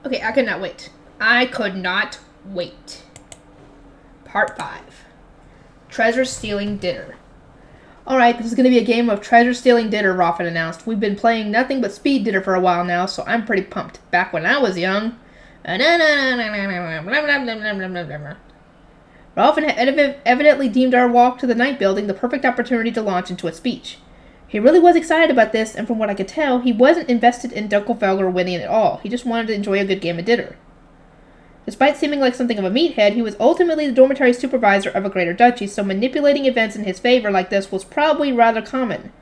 Okay, I could not wait. I could not wait. Part 5. Treasure Stealing Dinner. Alright, this is going to be a game of Treasure Stealing Dinner, Roffin announced. We've been playing nothing but Speed Dinner for a while now, so I'm pretty pumped. Back when I was young. Roffin had evidently deemed our walk to the night building the perfect opportunity to launch into a speech. He really was excited about this, and from what I could tell, he wasn't invested in Dunkelfelger winning at all. He just wanted to enjoy a good game of dinner. Despite seeming like something of a meathead, he was ultimately the dormitory supervisor of a greater duchy, so manipulating events in his favor like this was probably rather common.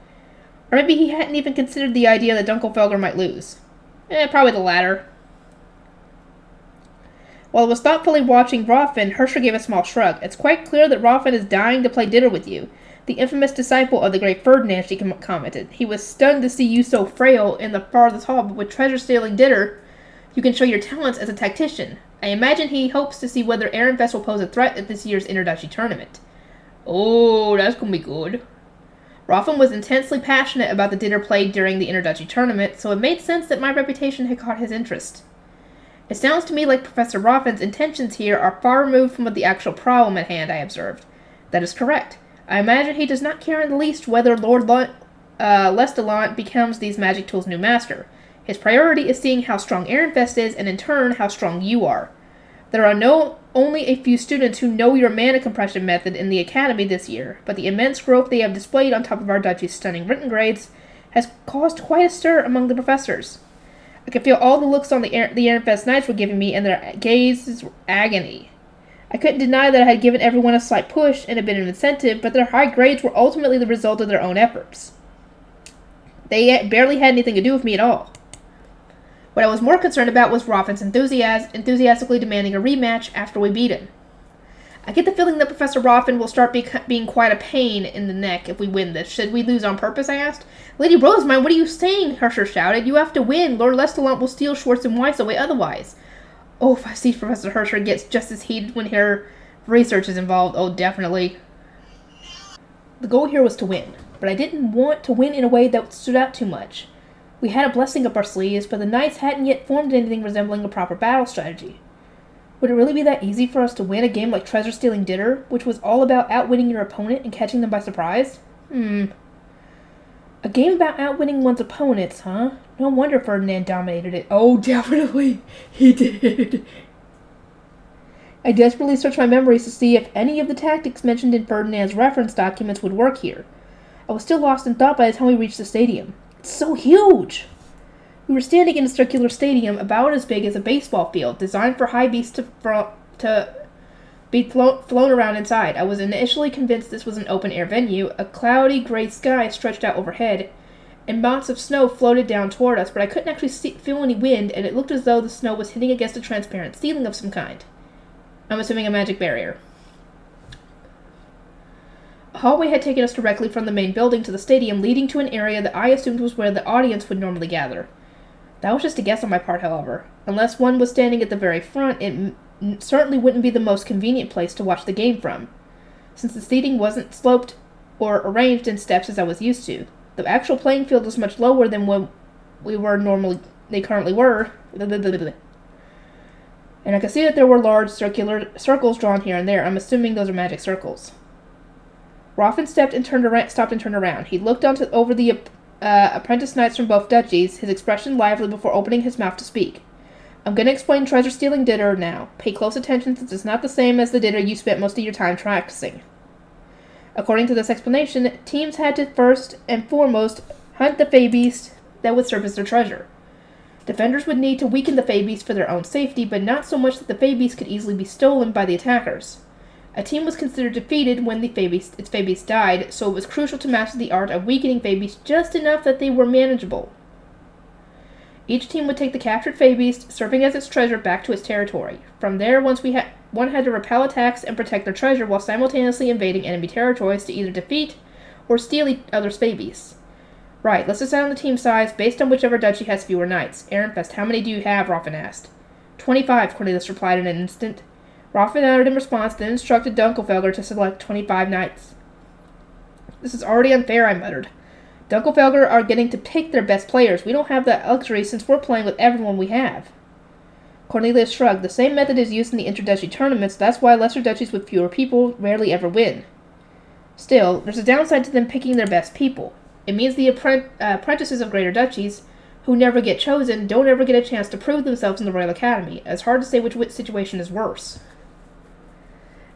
Or maybe he hadn't even considered the idea that Dunkelfelger might lose. Probably the latter. While I was thoughtfully watching Roffin, Hersher gave a small shrug. It's quite clear that Roffin is dying to play dinner with you. The infamous disciple of the great Ferdinand, she commented. He was stunned to see you so frail in the farthest hall, but with treasure-stealing dinner, you can show your talents as a tactician. I imagine he hopes to see whether Ehrenfest will pose a threat at this year's Interduchy tournament. Oh, that's gonna be good. Roffin was intensely passionate about the dinner played during the Interduchy tournament, so it made sense that my reputation had caught his interest. It sounds to me like Professor Roffin's intentions here are far removed from the actual problem at hand, I observed. That is correct. I imagine he does not care in the least whether Lord Lestalant becomes these magic tools' new master. His priority is seeing how strong Ehrenfest is, and in turn, how strong you are. There are only a few students who know your mana compression method in the academy this year, but the immense growth they have displayed on top of our duchy's stunning written grades has caused quite a stir among the professors. I could feel all the looks on the Ehrenfest Knights were giving me, and their gazes were agony. I couldn't deny that I had given everyone a slight push and a bit of incentive, but their high grades were ultimately the result of their own efforts. They barely had anything to do with me at all. What I was more concerned about was Roffin's enthusiastically demanding a rematch after we beat him. I get the feeling that Professor Roffin will start being quite a pain in the neck if we win this. Should we lose on purpose, I asked. Lady Rosamund, what are you saying? Hersher shouted. You have to win. Lord Lestalant will steal Schwartz and Weiss away otherwise. Oh, if I see Professor Hersher gets just as heated when her research is involved, oh, definitely. The goal here was to win, but I didn't want to win in a way that stood out too much. We had a blessing up our sleeves, but the knights hadn't yet formed anything resembling a proper battle strategy. Would it really be that easy for us to win a game like Treasure Stealing Dinner, which was all about outwitting your opponent and catching them by surprise? A game about outwitting one's opponents, huh? No wonder Ferdinand dominated it. Oh, definitely, he did. I desperately searched my memories to see if any of the tactics mentioned in Ferdinand's reference documents would work here. I was still lost in thought by the time we reached the stadium. It's so huge! We were standing in a circular stadium about as big as a baseball field, designed for high beasts to be flown around inside. I was initially convinced this was an open-air venue. A cloudy gray sky stretched out overhead, and mounts of snow floated down toward us, but I couldn't actually feel any wind, and it looked as though the snow was hitting against a transparent ceiling of some kind. I'm assuming a magic barrier. A hallway had taken us directly from the main building to the stadium, leading to an area that I assumed was where the audience would normally gather. That was just a guess on my part, however. Unless one was standing at the very front, it certainly wouldn't be the most convenient place to watch the game from, since the seating wasn't sloped or arranged in steps as I was used to. The actual playing field was much lower than what they currently were. And I could see that there were large circular circles drawn here and there. I'm assuming those are magic circles. Roffin stopped and turned around. He looked over the apprentice knights from both duchies, his expression lively before opening his mouth to speak. I'm going to explain Treasure Stealing Dinner now. Pay close attention since it's not the same as the dinner you spent most of your time practicing. According to this explanation, teams had to first and foremost hunt the Fey Beast that would serve as their treasure. Defenders would need to weaken the Fey Beast for their own safety, but not so much that the Fey Beast could easily be stolen by the attackers. A team was considered defeated when its Fey Beast died, so it was crucial to master the art of weakening Fey Beasts just enough that they were manageable. Each team would take the captured Fey Beast, serving as its treasure, back to its territory. From there, one had to repel attacks and protect their treasure while simultaneously invading enemy territories to either defeat or steal each other's Fey Beasts. Right, let's decide on the team size based on whichever duchy has fewer knights. Ehrenfest, how many do you have? Roffin asked. 25, Cornelius replied in an instant. Roffin nodded in response, then instructed Dunkelfelger to select 25 knights. This is already unfair, I muttered. Dunkelfelger are getting to pick their best players. We don't have that luxury since we're playing with everyone we have. Cornelius shrugged. The same method is used in the interduchy tournaments. That's why lesser duchies with fewer people rarely ever win. Still, there's a downside to them picking their best people. It means the apprentices of greater duchies, who never get chosen, don't ever get a chance to prove themselves in the Royal Academy. It's hard to say which situation is worse.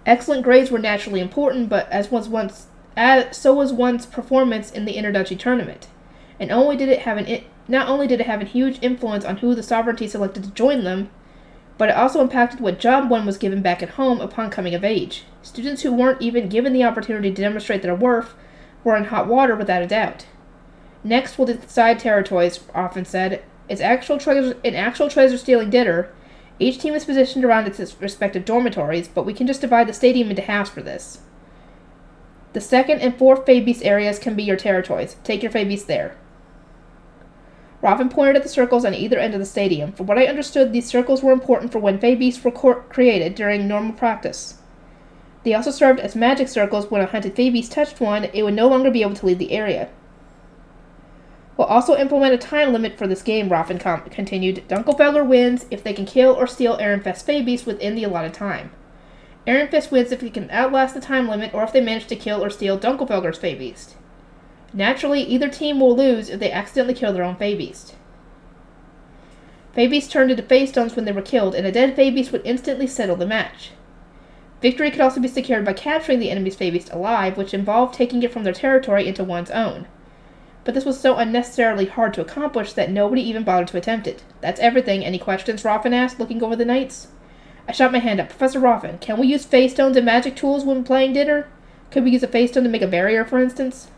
Excellent grades were naturally important, but so was one's performance in the interduchy tournament. And not only did it have a huge influence on who the sovereignty selected to join them, but it also impacted what job one was given back at home upon coming of age. Students who weren't even given the opportunity to demonstrate their worth were in hot water without a doubt. Next, we'll decide territories, often said. In actual treasure-stealing dinner, each team is positioned around its respective dormitories, but we can just divide the stadium into halves for this. The second and fourth Fabius areas can be your territories. Take your Fabius there. Robin pointed at the circles on either end of the stadium. From what I understood, these circles were important for when Fabius were created during normal practice. They also served as magic circles. When a hunted Fabius touched one, it would no longer be able to leave the area. We'll also implement a time limit for this game, Robin continued. Dunkelfelger wins if they can kill or steal Ehrenfest's Fabius within the allotted time. Ehrenfest wins if he can outlast the time limit or if they manage to kill or steal Dunkelfelger's Fabius. Naturally, either team will lose if they accidentally kill their own Fabius. Fabius turned into Phaestones when they were killed, and a dead Fabius would instantly settle the match. Victory could also be secured by capturing the enemy's Fabius alive, which involved taking it from their territory into one's own. But this was so unnecessarily hard to accomplish that nobody even bothered to attempt it. That's everything. Any questions? Roffin asked, looking over the knights. I shot my hand up. Professor Roffin, can we use Phaestones and magic tools when playing dinner? Could we use a Phaestone to make a barrier, for instance?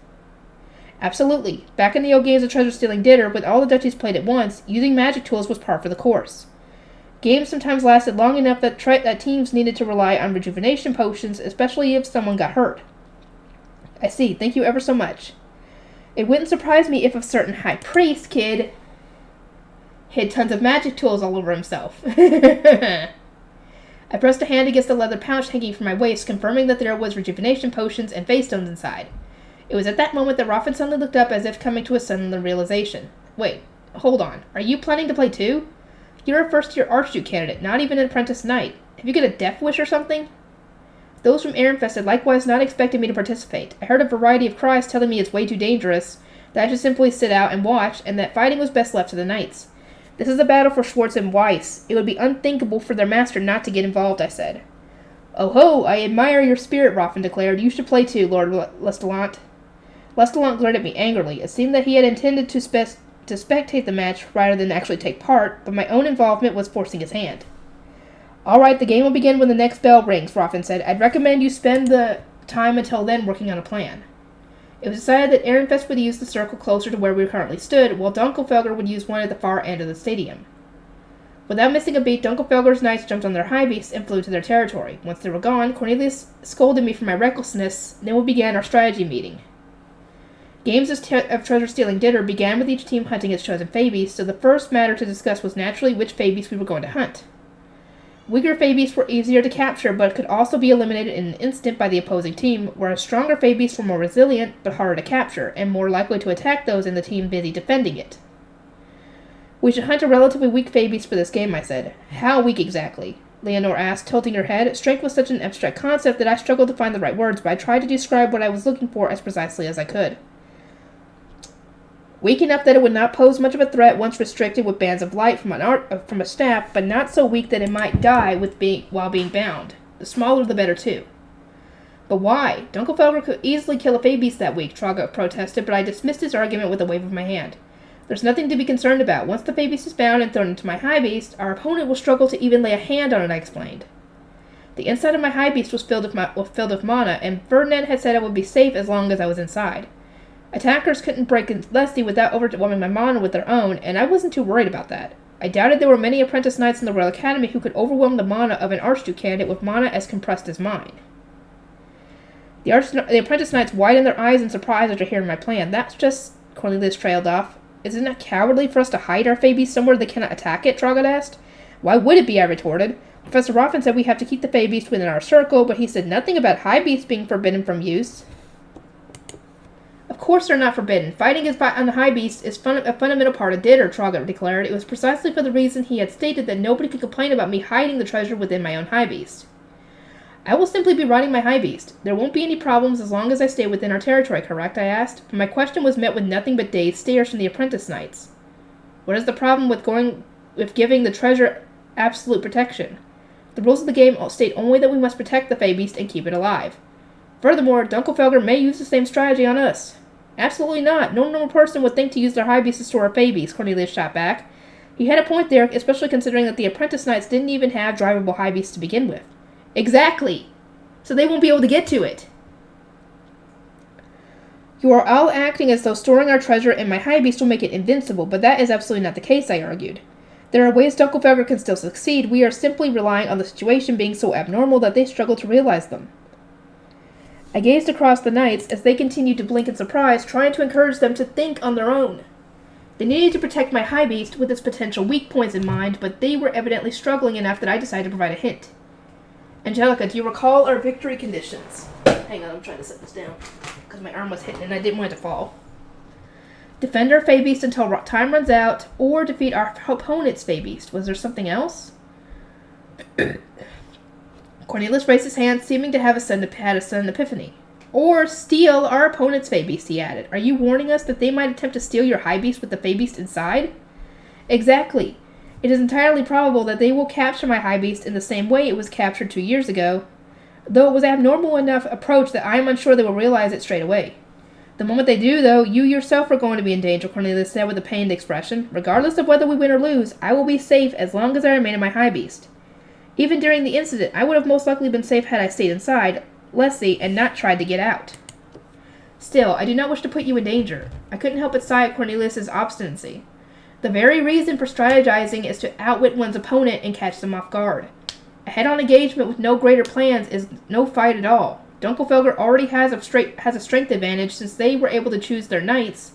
Absolutely. Back in the old games of treasure-stealing dinner, with all the duchies played at once, using magic tools was par for the course. Games sometimes lasted long enough that teams needed to rely on rejuvenation potions, especially if someone got hurt. I see. Thank you ever so much. It wouldn't surprise me if a certain high priest kid hid tons of magic tools all over himself. I pressed a hand against the leather pouch hanging from my waist, confirming that there was rejuvenation potions and Phaestones inside. It was at that moment that Roffin suddenly looked up as if coming to a sudden realization. Wait, hold on. Are you planning to play too? You're a first-year Archduke candidate, not even an apprentice knight. Have you got a death wish or something? Those from Ehrenfest had likewise not expected me to participate. I heard a variety of cries telling me it's way too dangerous, that I should simply sit out and watch, and that fighting was best left to the knights. This is a battle for Schwartz and Weiss. It would be unthinkable for their master not to get involved, I said. Oh ho, I admire your spirit, Roffin declared. You should play too, Lord Lestallant. Lestallant glared at me angrily. It seemed that he had intended to spectate the match rather than actually take part, but my own involvement was forcing his hand. All right, the game will begin when the next bell rings, Roffin said. I'd recommend you spend the time until then working on a plan. It was decided that Ehrenfest would use the circle closer to where we currently stood, while Dunkelfelger would use one at the far end of the stadium. Without missing a beat, Dunkelfelger's knights jumped on their high beasts and flew to their territory. Once they were gone, Cornelius scolded me for my recklessness, then we began our strategy meeting. Games of treasure-stealing dinner began with each team hunting its chosen Fabius, so the first matter to discuss was naturally which Fabius we were going to hunt. Weaker Fabius were easier to capture, but could also be eliminated in an instant by the opposing team, whereas stronger Fabius were more resilient, but harder to capture, and more likely to attack those in the team busy defending it. We should hunt a relatively weak Fabius for this game, I said. How weak exactly? Leonore asked, tilting her head. Strength was such an abstract concept that I struggled to find the right words, but I tried to describe what I was looking for as precisely as I could. Weak enough that it would not pose much of a threat once restricted with bands of light from a staff, but not so weak that it might die while being bound. The smaller the better, too. But why? Dunkelfelger could easily kill a Fabius that week, Traga protested, but I dismissed his argument with a wave of my hand. There's nothing to be concerned about. Once the Fabius is bound and thrown into my high beast, our opponent will struggle to even lay a hand on it, I explained. The inside of my high beast was filled with mana, and Ferdinand had said I would be safe as long as I was inside. Attackers couldn't break Leslie without overwhelming my mana with their own, and I wasn't too worried about that. I doubted there were many apprentice knights in the Royal Academy who could overwhelm the mana of an Archduke candidate with mana as compressed as mine. The apprentice knights widened their eyes in surprise after hearing my plan. That's just... Cornelius trailed off. Isn't it cowardly for us to hide our Fabius somewhere they cannot attack it? Traugott asked. Why would it be? I retorted. Professor Roffin said we have to keep the Fabius within our circle, but he said nothing about high beasts being forbidden from use. Of course they're not forbidden. Fighting on the high beast is a fundamental part of Ditter, Trogot declared. It was precisely for the reason he had stated that nobody could complain about me hiding the treasure within my own high beast. I will simply be riding my high beast. There won't be any problems as long as I stay within our territory, correct? I asked. But my question was met with nothing but dazed stares from the apprentice knights. What is the problem with giving the treasure absolute protection? The rules of the game state only that we must protect the Fey Beast and keep it alive. Furthermore, Dunkelfelger may use the same strategy on us. Absolutely not. No normal person would think to use their high beast to store a Fey Beast, Cornelius shot back. He had a point there, especially considering that the apprentice knights didn't even have drivable high beasts to begin with. Exactly. So they won't be able to get to it. You are all acting as though storing our treasure in my high beast will make it invincible, but that is absolutely not the case, I argued. There are ways Dunkelfelger can still succeed. We are simply relying on the situation being so abnormal that they struggle to realize them. I gazed across the knights as they continued to blink in surprise, trying to encourage them to think on their own. They needed to protect my high beast with its potential weak points in mind, but they were evidently struggling enough that I decided to provide a hint. Angelica, do you recall our victory conditions? Hang on, I'm trying to set this down, because my arm was hitting and I didn't want it to fall. Defend our Fey Beast until time runs out, or defeat our opponent's Fey Beast. Was there something else? Cornelius raised his hand, seeming to have had a sudden epiphany. Or steal our opponent's Fey Beast, he added. Are you warning us that they might attempt to steal your high beast with the Fey Beast inside? Exactly. It is entirely probable that they will capture my high beast in the same way it was captured 2 years ago, though it was an abnormal enough approach that I am unsure they will realize it straight away. The moment they do, though, you yourself are going to be in danger, Cornelius said with a pained expression. Regardless of whether we win or lose, I will be safe as long as I remain in my high beast. Even during the incident, I would have most likely been safe had I stayed inside, Leslie, and not tried to get out. Still, I do not wish to put you in danger. I couldn't help but sigh at Cornelius's obstinacy. The very reason for strategizing is to outwit one's opponent and catch them off guard. A head-on engagement with no greater plans is no fight at all. Dunkelfelger already has a strength advantage since they were able to choose their knights.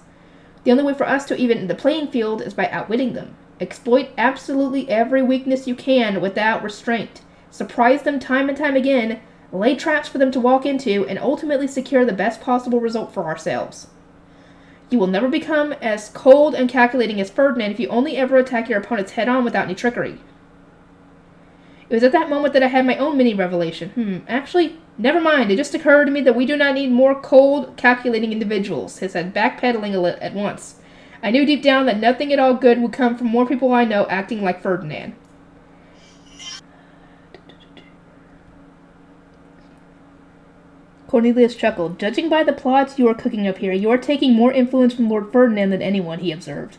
The only way for us to even the playing field is by outwitting them. Exploit absolutely every weakness you can without restraint. Surprise them time and time again, lay traps for them to walk into, and ultimately secure the best possible result for ourselves. You will never become as cold and calculating as Ferdinand if you only ever attack your opponents head-on without any trickery. It was at that moment that I had my own mini-revelation. Actually, never mind. It just occurred to me that we do not need more cold, calculating individuals, he said, backpedaling at once. I knew deep down that nothing at all good would come from more people I know acting like Ferdinand. Cornelius chuckled. Judging by the plots you are cooking up here, you are taking more influence from Lord Ferdinand than anyone, he observed.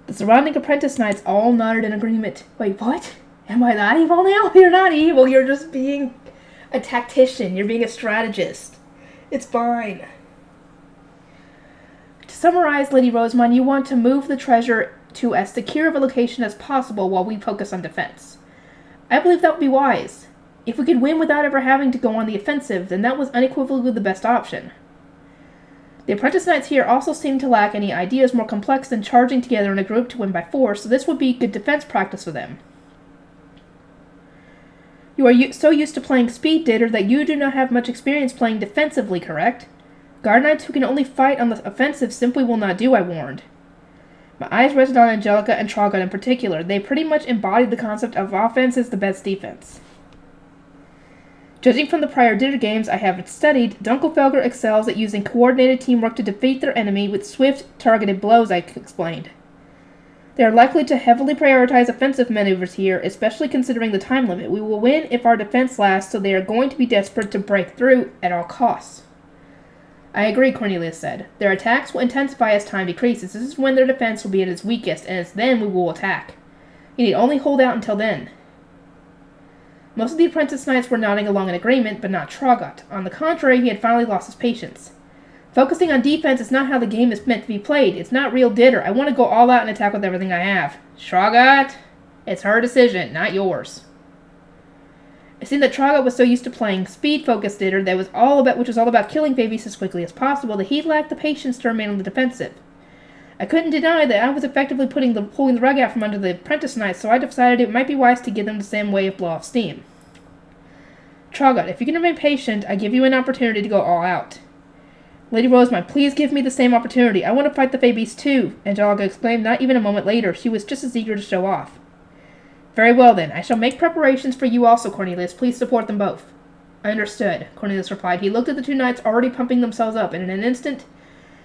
The surrounding apprentice knights all nodded in agreement. Wait, what? Am I that evil now? You're not evil. You're just being a tactician. You're being a strategist. It's fine. To summarize, Lady Rosamond, you want to move the treasure to as secure of a location as possible while we focus on defense. I believe that would be wise. If we could win without ever having to go on the offensive, then that was unequivocally the best option. The apprentice knights here also seem to lack any ideas more complex than charging together in a group to win by force, so this would be good defense practice for them. You are so used to playing speed Ditter that you do not have much experience playing defensively, correct? Guard knights who can only fight on the offensive simply will not do, I warned. My eyes rested on Angelica and Trogon in particular. They pretty much embodied the concept of offense is the best defense. Judging from the prior Ditter games I have studied, Dunkelfelger excels at using coordinated teamwork to defeat their enemy with swift, targeted blows, I explained. They are likely to heavily prioritize offensive maneuvers here, especially considering the time limit. We will win if our defense lasts, so they are going to be desperate to break through at all costs. I agree, Cornelius said. Their attacks will intensify as time decreases. This is when their defense will be at its weakest, and it's then we will attack. You need only hold out until then. Most of the apprentice knights were nodding along in agreement, but not Trogot. On the contrary, he had finally lost his patience. Focusing on defense is not how the game is meant to be played. It's not real Ditter. I want to go all out and attack with everything I have. Trogot, it's her decision, not yours. It seemed that Trogot was so used to playing speed-focused Ditter which was all about killing babies as quickly as possible, that he lacked the patience to remain on the defensive. I couldn't deny that I was effectively pulling the rug out from under the apprentice knights, so I decided it might be wise to give them the same way of blow-off steam. Trogot, if you can remain patient, I give you an opportunity to go all out. Lady Rosemont, please give me the same opportunity. I want to fight the Fae Beast too, Angelica exclaimed. Not even a moment later, she was just as eager to show off. Very well then, I shall make preparations for you also, Cornelius. Please support them both. I understood, Cornelius replied. He looked at the two knights already pumping themselves up, and in an instant,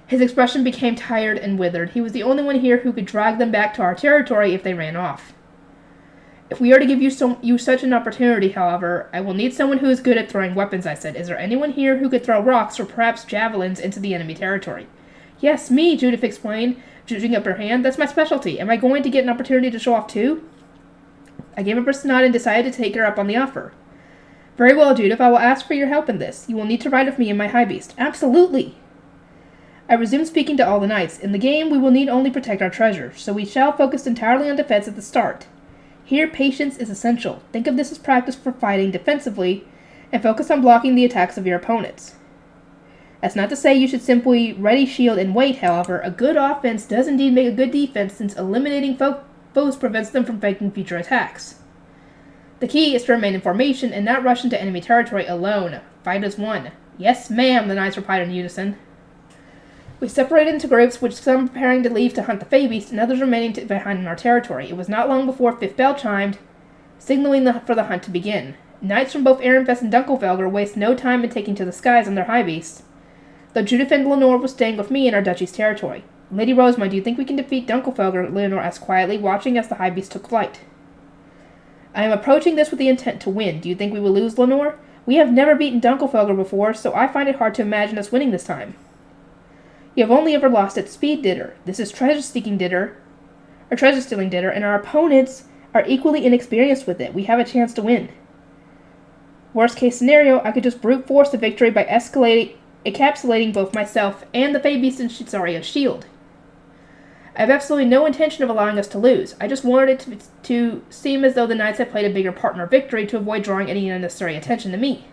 his expression became tired and withered. He was the only one here who could drag them back to our territory if they ran off. If we are to give you such an opportunity, however, I will need someone who is good at throwing weapons, I said. Is there anyone here who could throw rocks or perhaps javelins into the enemy territory? Yes, me, Judith explained, judging up her hand. That's my specialty. Am I going to get an opportunity to show off too? I gave a brisk nod and decided to take her up on the offer. Very well, Judith, I will ask for your help in this. You will need to ride with me in my high beast. Absolutely! I resumed speaking to all the knights. In the game, we will need only protect our treasure, so we shall focus entirely on defense at the start. Here, patience is essential. Think of this as practice for fighting defensively, and focus on blocking the attacks of your opponents. That's not to say you should simply ready shield and wait, however. A good offense does indeed make a good defense, since eliminating foes prevents them from faking future attacks. The key is to remain in formation and not rush into enemy territory alone. Fight as one. Yes, ma'am, the knights replied in unison. We separated into groups, with some preparing to leave to hunt the Fae Beast and others remaining behind in our territory. It was not long before fifth bell chimed, signaling for the hunt to begin. Knights from both Ehrenfest and Dunkelfelder waste no time in taking to the skies on their high beasts, though Judith and Lenore were staying with me in our duchy's territory. Lady Rosemont, do you think we can defeat Dunkelfelder? Leonore asked quietly, watching as the high beast took flight. I am approaching this with the intent to win. Do you think we will lose, Lenore? We have never beaten Dunkelfelder before, so I find it hard to imagine us winning this time. You have only ever lost at speed, Ditter. This is treasure-stealing Ditter, and our opponents are equally inexperienced with it. We have a chance to win. Worst case scenario, I could just brute force the victory by encapsulating both myself and the Fae Beast in a shield. I have absolutely no intention of allowing us to lose. I just wanted it to seem as though the knights had played a bigger part in our victory to avoid drawing any unnecessary attention to me.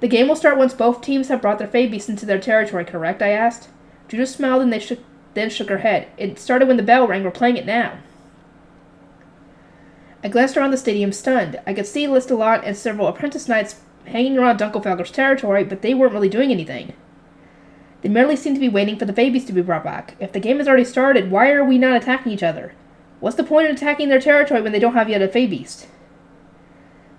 The game will start once both teams have brought their Fae Beasts into their territory, correct? I asked. Judith smiled and then shook her head. It started when the bell rang. We're playing it now. I glanced around the stadium stunned. I could see Listalot and several apprentice knights hanging around Dunkelfelder's territory, but they weren't really doing anything. They merely seemed to be waiting for the Fae Beasts to be brought back. If the game has already started, why are we not attacking each other? What's the point of attacking their territory when they don't have yet a Fae Beast?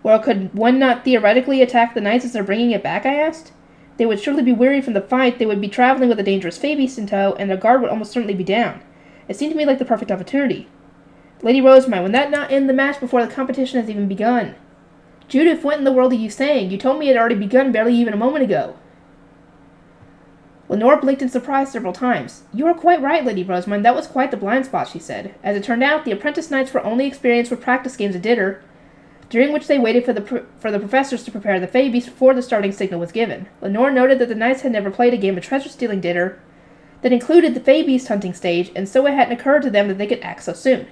Well, could one not theoretically attack the knights as they're bringing it back, I asked? They would surely be weary from the fight, they would be traveling with a dangerous Fae Beast in tow, and their guard would almost certainly be down. It seemed to me like the perfect opportunity. Lady Rosemont, would that not end the match before the competition has even begun? Judith, what in the world are you saying? You told me it had already begun barely even a moment ago. Lenore blinked in surprise several times. You are quite right, Lady Rosemont. That was quite the blind spot, she said. As it turned out, the apprentice knights were only experienced with practice games of Ditter, during which they waited for the professors to prepare the Fae Beast before the starting signal was given. Lenore noted that the knights had never played a game of treasure-stealing Ditter that included the Fae Beast hunting stage, and so it hadn't occurred to them that they could act so soon.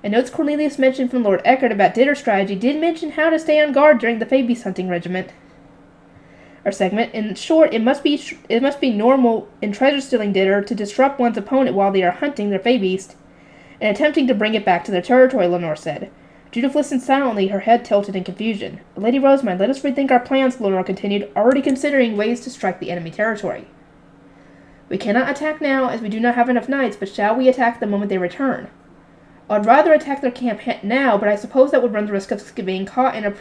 And notes Cornelius mentioned from Lord Eckert about Ditter strategy did mention how to stay on guard during the Fae Beast hunting segment. In short, it must be normal in treasure-stealing Ditter to disrupt one's opponent while they are hunting their Fae Beast and attempting to bring it back to their territory, Lenore said. Judith listened silently, her head tilted in confusion. Lady Rosemont, let us rethink our plans, Lenore continued, already considering ways to strike the enemy territory. We cannot attack now, as we do not have enough knights, but shall we attack the moment they return? I'd rather attack their camp now, but I suppose that would run the risk of being caught in a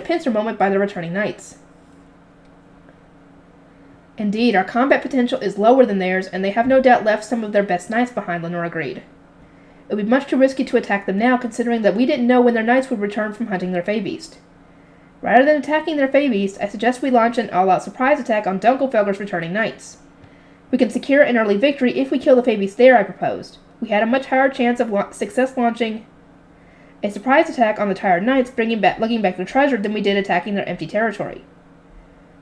pincer moment by the returning knights. Indeed, our combat potential is lower than theirs, and they have no doubt left some of their best knights behind, Lenore agreed. It would be much too risky to attack them now, considering that we didn't know when their knights would return from hunting their Fae Beast. Rather than attacking their Fae Beast, I suggest we launch an all-out surprise attack on Dunkelfelder's returning knights. We can secure an early victory if we kill the Fae Beast there, I proposed. We had a much higher chance of success launching a surprise attack on the tired knights, lugging back their treasure, than we did attacking their empty territory.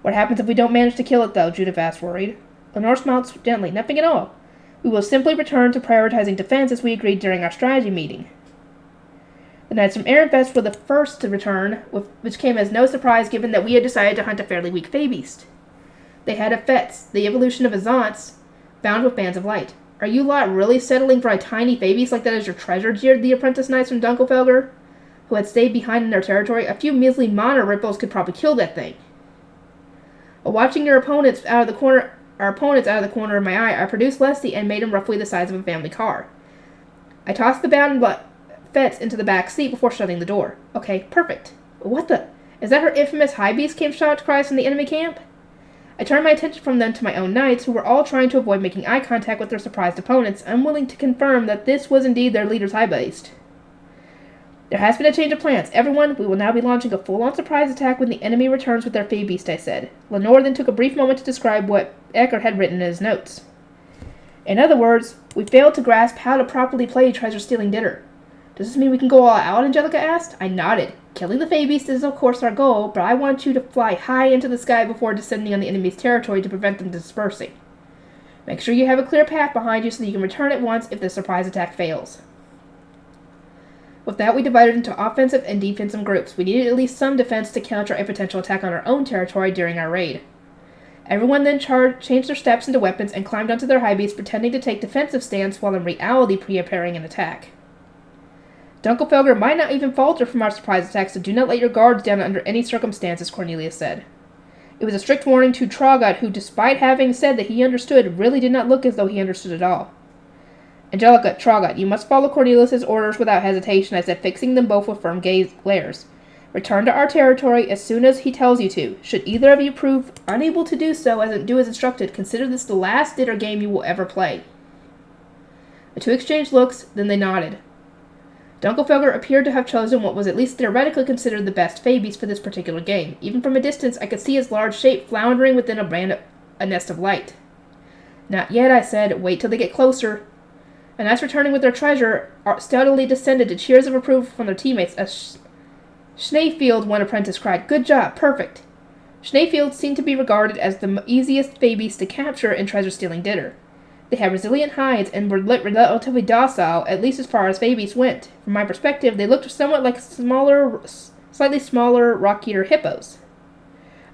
What happens if we don't manage to kill it, though? Judith asked, worried. Lenore smiled gently. Nothing at all. We will simply return to prioritizing defense as we agreed during our strategy meeting. The knights from Ehrenfest were the first to return, which came as no surprise given that we had decided to hunt a fairly weak Fae Beast. They had a Fetz, the evolution of Ascendance, bound with bands of light. Are you lot really settling for a tiny Fae Beast like that as your treasure, jeered the apprentice knights from Dunkelfelder, who had stayed behind in their territory? A few measly mana ripples could probably kill that thing. While watching our opponents out of the corner of my eye, I produced Leslie and made him roughly the size of a family car. I tossed the bound Fetz into the back seat before shutting the door. Okay, perfect. What the? Is that her infamous high beast? Came shout cries from the enemy camp? I turned my attention from them to my own knights, who were all trying to avoid making eye contact with their surprised opponents, unwilling to confirm that this was indeed their leader's high beast. There has been a change of plans. Everyone, we will now be launching a full-on surprise attack when the enemy returns with their Fey Beast, I said. Lenore then took a brief moment to describe what Eckert had written in his notes. In other words, we failed to grasp how to properly play treasure-stealing dinner. Does this mean we can go all out? Angelica asked. I nodded. Killing the Fey Beast is of course our goal, but I want you to fly high into the sky before descending on the enemy's territory to prevent them dispersing. Make sure you have a clear path behind you so that you can return at once if the surprise attack fails. With that, we divided into offensive and defensive groups. We needed at least some defense to counter a potential attack on our own territory during our raid. Everyone then changed their steps into weapons and climbed onto their high beasts, pretending to take defensive stance while in reality preparing an attack. Dunkelfelger might not even falter from our surprise attack, so do not let your guards down under any circumstances, Cornelius said. It was a strict warning to Traugott, who, despite having said that he understood, really did not look as though he understood at all. Angelica, Traugott, you must follow Cornelius's orders without hesitation, I said, fixing them both with firm glares. Return to our territory as soon as he tells you to. Should either of you prove unable to do so, do as instructed, consider this the last dinner game you will ever play. The two exchanged looks, then they nodded. Dunkelfelger appeared to have chosen what was at least theoretically considered the best Fey Beast for this particular game. Even from a distance, I could see his large shape floundering within a nest of light. Not yet, I said. Wait till they get closer. And as returning with their treasure, steadily descended to cheers of approval from their teammates. Schneefield, one apprentice cried, Good job, perfect. Schneefield seemed to be regarded as the easiest Fey Beast to capture in treasure-stealing dinner. They had resilient hides and were relatively docile, at least as far as Fey Beasts went. From my perspective, they looked somewhat like slightly smaller rock-eater hippos.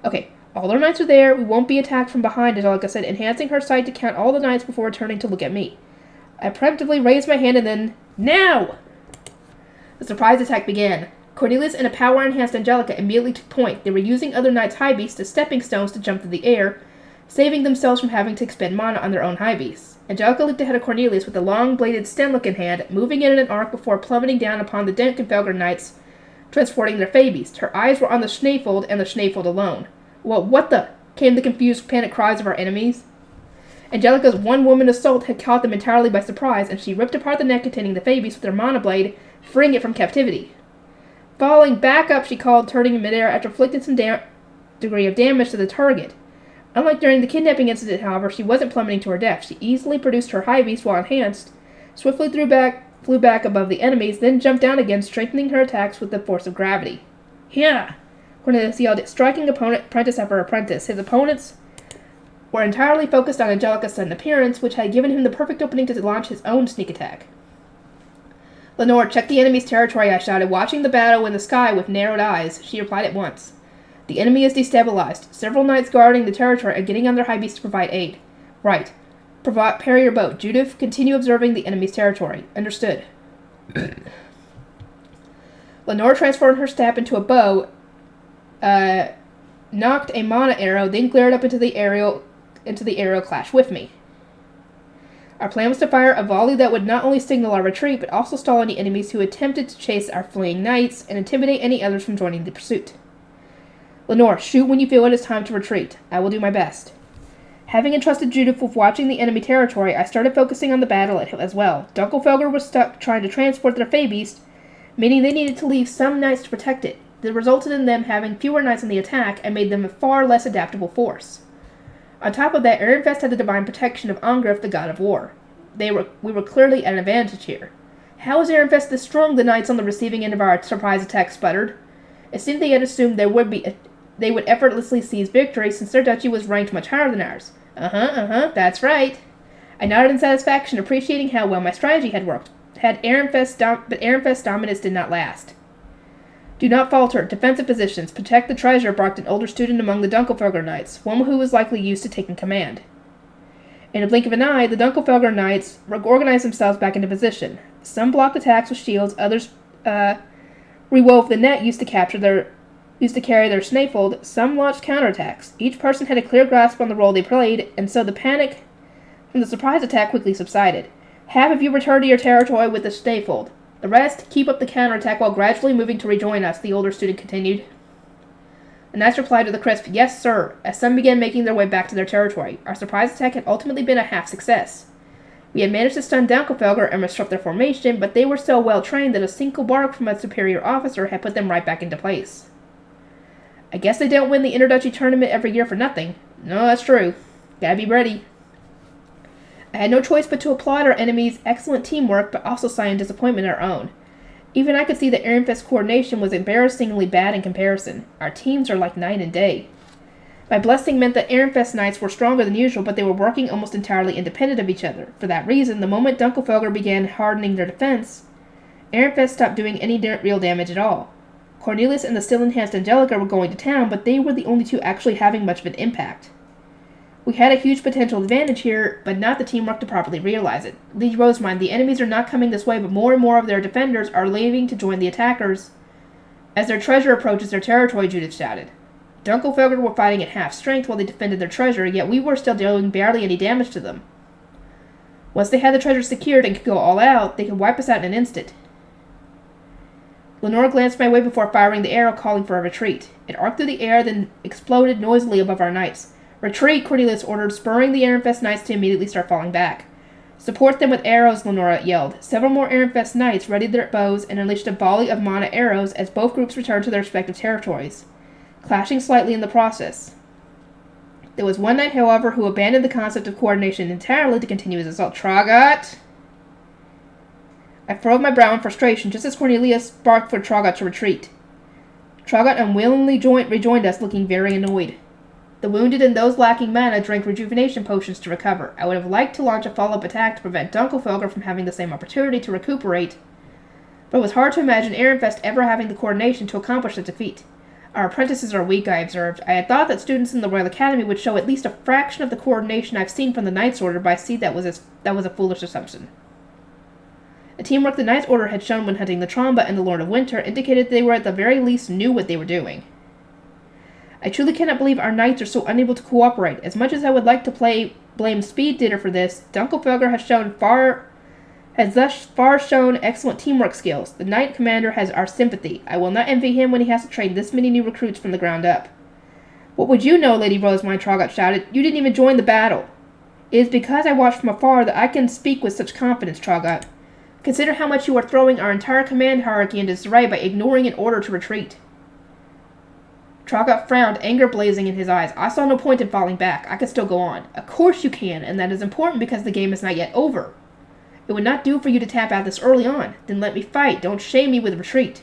Okay, all our knights are there. We won't be attacked from behind, Angelica said, enhancing her sight to count all the knights before turning to look at me. I preemptively raised my hand and then, Now! The surprise attack began. Cornelius and a power-enhanced Angelica immediately took point. They were using other knights' high beasts as stepping stones to jump through the air, saving themselves from having to expend mana on their own high beasts. Angelica leaped ahead of Cornelius with a long-bladed Stenlock in hand, moving in an arc before plummeting down upon the Dunkelfelger knights, transporting their Fey Beast. Her eyes were on the Schneefold and the Schneefold alone. Well, what the? Came the confused, panicked cries of our enemies. Angelica's one-woman assault had caught them entirely by surprise, and she ripped apart the neck containing the Fey Beast with her mana blade, freeing it from captivity. Falling back up, she called, turning in midair after inflicting some degree of damage to the target. Unlike during the kidnapping incident, however, she wasn't plummeting to her death. She easily produced her high beast while enhanced, swiftly flew back above the enemies, then jumped down again, strengthening her attacks with the force of gravity. Yeah! Cornelius yelled, striking apprentice after apprentice. His opponents were entirely focused on Angelica's sudden appearance, which had given him the perfect opening to launch his own sneak attack. Lenore, check the enemy's territory, I shouted, watching the battle in the sky with narrowed eyes. She replied at once. The enemy is destabilized. Several knights guarding the territory are getting on their high beasts to provide aid. Right. Parry your bow. Judith, continue observing the enemy's territory. Understood. Lenore transformed her staff into a bow, knocked a mana arrow, then glared up into the aerial clash with me. Our plan was to fire a volley that would not only signal our retreat, but also stall any enemies who attempted to chase our fleeing knights and intimidate any others from joining the pursuit. Lenore, shoot when you feel it is time to retreat. I will do my best. Having entrusted Judith with watching the enemy territory, I started focusing on the battle as well. Dunkelfelger was stuck trying to transport their Fey Beast, meaning they needed to leave some knights to protect it. This resulted in them having fewer knights on the attack and made them a far less adaptable force. On top of that, Ehrenfest had the divine protection of Angrif, the god of war. We were clearly at an advantage here. How is Ehrenfest this strong? The knights on the receiving end of our surprise attack sputtered. It seemed they had assumed they would effortlessly seize victory since their duchy was ranked much higher than ours. That's right. I nodded in satisfaction, appreciating how well my strategy had worked. But Ehrenfest's dominance did not last. Do not falter. Defensive positions. Protect the treasure, barked an older student among the Dunkelfelger knights, one who was likely used to taking command. In a blink of an eye, the Dunkelfelger knights organized themselves back into position. Some blocked attacks with shields, others rewove the net used to capture their used to carry their snaffled, some launched counterattacks. Each person had a clear grasp on the role they played, and so the panic from the surprise attack quickly subsided. Half of you return to your territory with the snaffled. The rest keep up the counterattack while gradually moving to rejoin us, the older student continued. A nice reply to the crisp, "Yes, sir," as some began making their way back to their territory. Our surprise attack had ultimately been a half success. We had managed to stun Dunkelfelger and disrupt their formation, but they were so well trained that a single bark from a superior officer had put them right back into place. I guess they don't win the Interduchy tournament every year for nothing. No, that's true. Gotta be ready. I had no choice but to applaud our enemy's excellent teamwork, but also sigh in disappointment at our own. Even I could see that Ehrenfest's coordination was embarrassingly bad in comparison. Our teams are like night and day. My blessing meant that Ehrenfest knights were stronger than usual, but they were working almost entirely independent of each other. For that reason, the moment Dunkelfelger began hardening their defense, Ehrenfest stopped doing any real damage at all. Cornelius and the still-enhanced Angelica were going to town, but they were the only two actually having much of an impact. We had a huge potential advantage here, but not the teamwork to properly realize it. Lady Rosemine, the enemies are not coming this way, but more and more of their defenders are leaving to join the attackers. As their treasure approaches their territory, Judith shouted. Dunkelfelger were fighting at half strength while they defended their treasure, yet we were still doing barely any damage to them. Once they had the treasure secured and could go all out, they could wipe us out in an instant. Lenore glanced my way before firing the arrow, calling for a retreat. It arced through the air, then exploded noisily above our knights. "Retreat," Cornelius ordered, spurring the Ehrenfest knights to immediately start falling back. "Support them with arrows," Lenora yelled. Several more Ehrenfest knights readied their bows and unleashed a volley of mana arrows as both groups returned to their respective territories, clashing slightly in the process. There was one knight, however, who abandoned the concept of coordination entirely to continue his assault. "Traugott!" I furrowed my brow in frustration just as Cornelius barked for Traugott to retreat. Traugott unwillingly rejoined us, looking very annoyed. The wounded and those lacking mana drank rejuvenation potions to recover. I would have liked to launch a follow-up attack to prevent Dunkelfelger from having the same opportunity to recuperate, but it was hard to imagine Ehrenfest ever having the coordination to accomplish the defeat. Our apprentices are weak, I observed. I had thought that students in the Royal Academy would show at least a fraction of the coordination I've seen from the Knights Order, but I see that was a foolish assumption. The teamwork the Knights Order had shown when hunting the Tromba and the Lord of Winter indicated they were at the very least knew what they were doing. I truly cannot believe our knights are so unable to cooperate. As much as I would like to blame Speed Dinner for this, Dunkelfelger has thus far shown excellent teamwork skills. The knight commander has our sympathy. I will not envy him when he has to train this many new recruits from the ground up. What would you know, Lady Rosemine, Traugott shouted. You didn't even join the battle. It is because I watched from afar that I can speak with such confidence, Traugott. Consider how much you are throwing our entire command hierarchy into disarray by ignoring an order to retreat. Traugott frowned, anger blazing in his eyes. I saw no point in falling back. I could still go on. Of course you can, and that is important because the game is not yet over. It would not do for you to tap out this early on. Then let me fight. Don't shame me with retreat.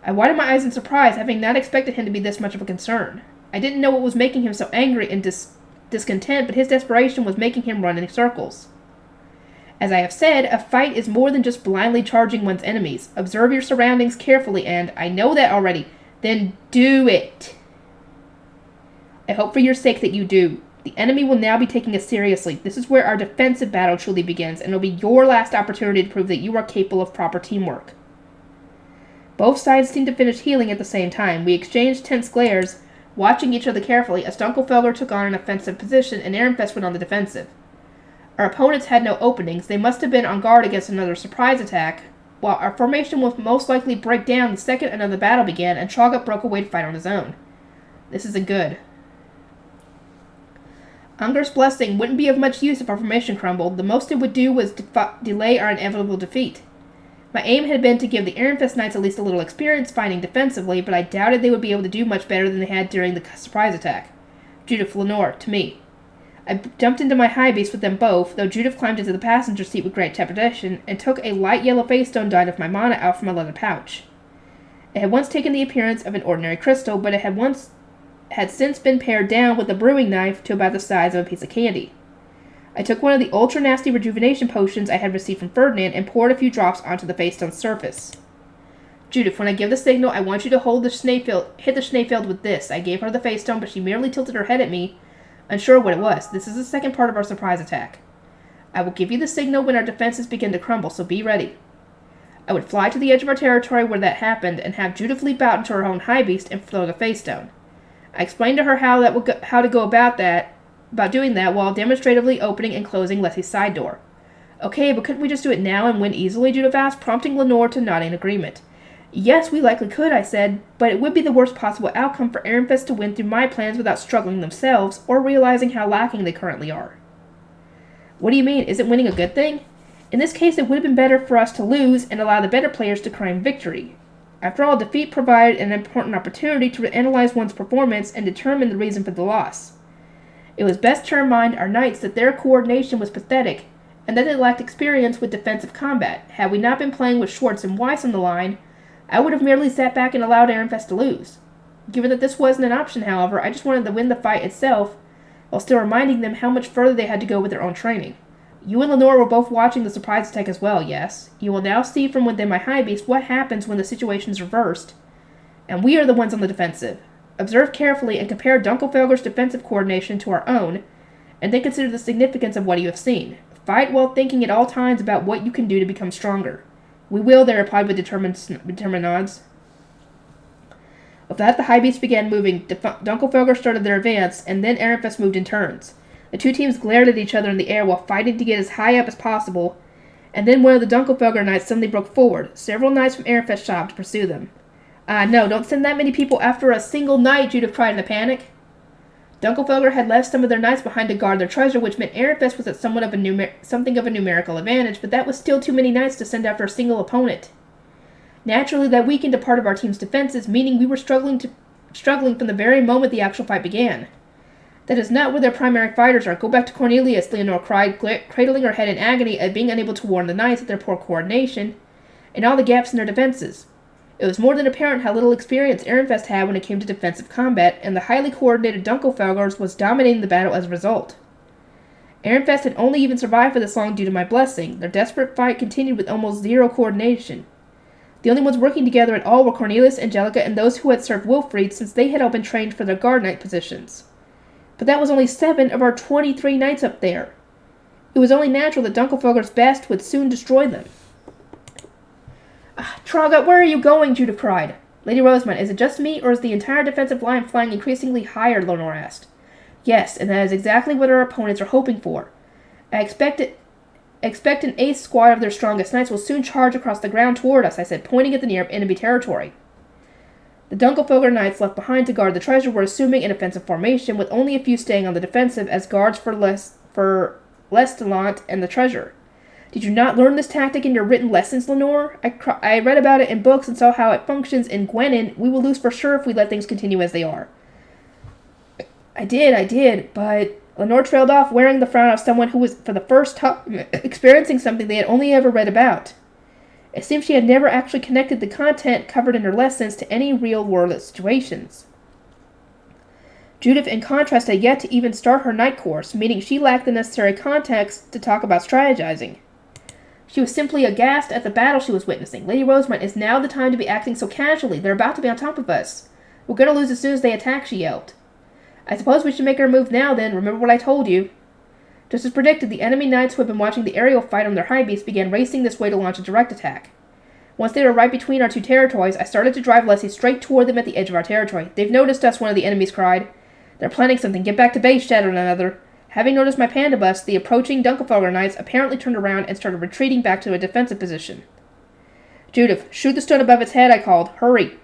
I widened my eyes in surprise, having not expected him to be this much of a concern. I didn't know what was making him so angry and discontent, but his desperation was making him run in circles. As I have said, a fight is more than just blindly charging one's enemies. Observe your surroundings carefully, and I know that already. Then do it. I hope for your sake that you do. The enemy will now be taking us seriously. This is where our defensive battle truly begins, and it will be your last opportunity to prove that you are capable of proper teamwork. Both sides seemed to finish healing at the same time. We exchanged tense glares, watching each other carefully as Dunkelfelger took on an offensive position and Ehrenfest went on the defensive. Our opponents had no openings. They must have been on guard against another surprise attack, while our formation would most likely break down the second another battle began and Traugott broke away to fight on his own. This isn't good. Unger's blessing wouldn't be of much use if our formation crumbled. The most it would do was delay our inevitable defeat. My aim had been to give the Ehrenfest Knights at least a little experience fighting defensively, but I doubted they would be able to do much better than they had during the surprise attack. Judith, Lenore, to me. I jumped into my high beast with them both, though Judith climbed into the passenger seat with great trepidation, and took a light yellow face stone dot of my mana out from a leather pouch. It had once taken the appearance of an ordinary crystal, but it had since been pared down with a brewing knife to about the size of a piece of candy. I took one of the ultra-nasty rejuvenation potions I had received from Ferdinand and poured a few drops onto the face stone's surface. Judith, when I give the signal, I want you to hit the Schneefeld with this. I gave her the face stone, but she merely tilted her head at me, unsure what it was. This is the second part of our surprise attack. I will give you the signal when our defenses begin to crumble, so be ready. I would fly to the edge of our territory where that happened and have Judith leap out into her own high beast and throw the face stone. I explained to her how to go about doing that while demonstratively opening and closing Leslie's side door. Okay, but couldn't we just do it now and win easily, Judith asked, prompting Lenore to nod in agreement. Yes, we likely could, I said, but it would be the worst possible outcome for Ehrenfest to win through my plans without struggling themselves or realizing how lacking they currently are. What do you mean? Isn't winning a good thing? In this case, it would have been better for us to lose and allow the better players to claim victory. After all, defeat provided an important opportunity to analyze one's performance and determine the reason for the loss. It was best to remind our knights that their coordination was pathetic and that they lacked experience with defensive combat. Had we not been playing with Schwartz and Weiss on the line, I would have merely sat back and allowed Ehrenfest to lose. Given that this wasn't an option, however, I just wanted to win the fight itself, while still reminding them how much further they had to go with their own training. You and Lenore were both watching the surprise attack as well, yes? You will now see from within my high beast what happens when the situation is reversed, and we are the ones on the defensive. Observe carefully and compare Dunkelfelger's defensive coordination to our own, and then consider the significance of what you have seen. Fight while thinking at all times about what you can do to become stronger. We will, they replied with determined nods. With that, the high beasts began moving. Dunkelfelger started their advance, and then Ehrenfest moved in turns. The two teams glared at each other in the air while fighting to get as high up as possible, and then one of the Dunkelfelger knights suddenly broke forward. Several knights from Ehrenfest stopped to pursue them. No, don't send that many people after a single knight, Judith cried in a panic. Dunkelfelger had left some of their knights behind to guard their treasure, which meant Ehrenfest was at something of a numerical advantage, but that was still too many knights to send after a single opponent. Naturally, that weakened a part of our team's defenses, meaning we were struggling from the very moment the actual fight began. That is not where their primary fighters are. Go back to Cornelius, Leonore cried, cradling her head in agony at being unable to warn the knights of their poor coordination and all the gaps in their defenses. It was more than apparent how little experience Ehrenfest had when it came to defensive combat, and the highly coordinated Dunkelfelgers was dominating the battle as a result. Ehrenfest had only even survived for this long due to my blessing. Their desperate fight continued with almost zero coordination. The only ones working together at all were Cornelius, Angelica, and those who had served Wilfried, since they had all been trained for their guard knight positions. But that was only 7 of our 23 knights up there. It was only natural that Dunkelfelger's best would soon destroy them. Traugott, where are you going? Judith cried. Lady Rosamund, is it just me, or is the entire defensive line flying increasingly higher? Lenore asked. Yes, and that is exactly what our opponents are hoping for. I expect an ace squad of their strongest knights will soon charge across the ground toward us, I said, pointing at the near enemy territory. The Dunkelfelger knights left behind to guard the treasure were assuming an offensive formation, with only a few staying on the defensive as guards for Lestallant and the treasure. Did you not learn this tactic in your written lessons, Lenore? I read about it in books and saw how it functions in Gwenin. We will lose for sure if we let things continue as they are. I did, but... Lenore trailed off, wearing the frown of someone who was, for the first time, experiencing something they had only ever read about. It seemed she had never actually connected the content covered in her lessons to any real-world situations. Judith, in contrast, had yet to even start her night course, meaning she lacked the necessary context to talk about strategizing. She was simply aghast at the battle she was witnessing. Lady Rosamund, is now the time to be acting so casually. They're about to be on top of us. We're going to lose as soon as they attack, she yelped. I suppose we should make our move now, then. Remember what I told you. Just as predicted, the enemy knights who had been watching the aerial fight on their high beasts began racing this way to launch a direct attack. Once they were right between our two territories, I started to drive Leslie straight toward them at the edge of our territory. They've noticed us, one of the enemies cried. They're planning something. Get back to base, shouted another. Having noticed my panda bus, the approaching Dunkelfelger knights apparently turned around and started retreating back to a defensive position. Judith, shoot the stone above its head, I called. Hurry.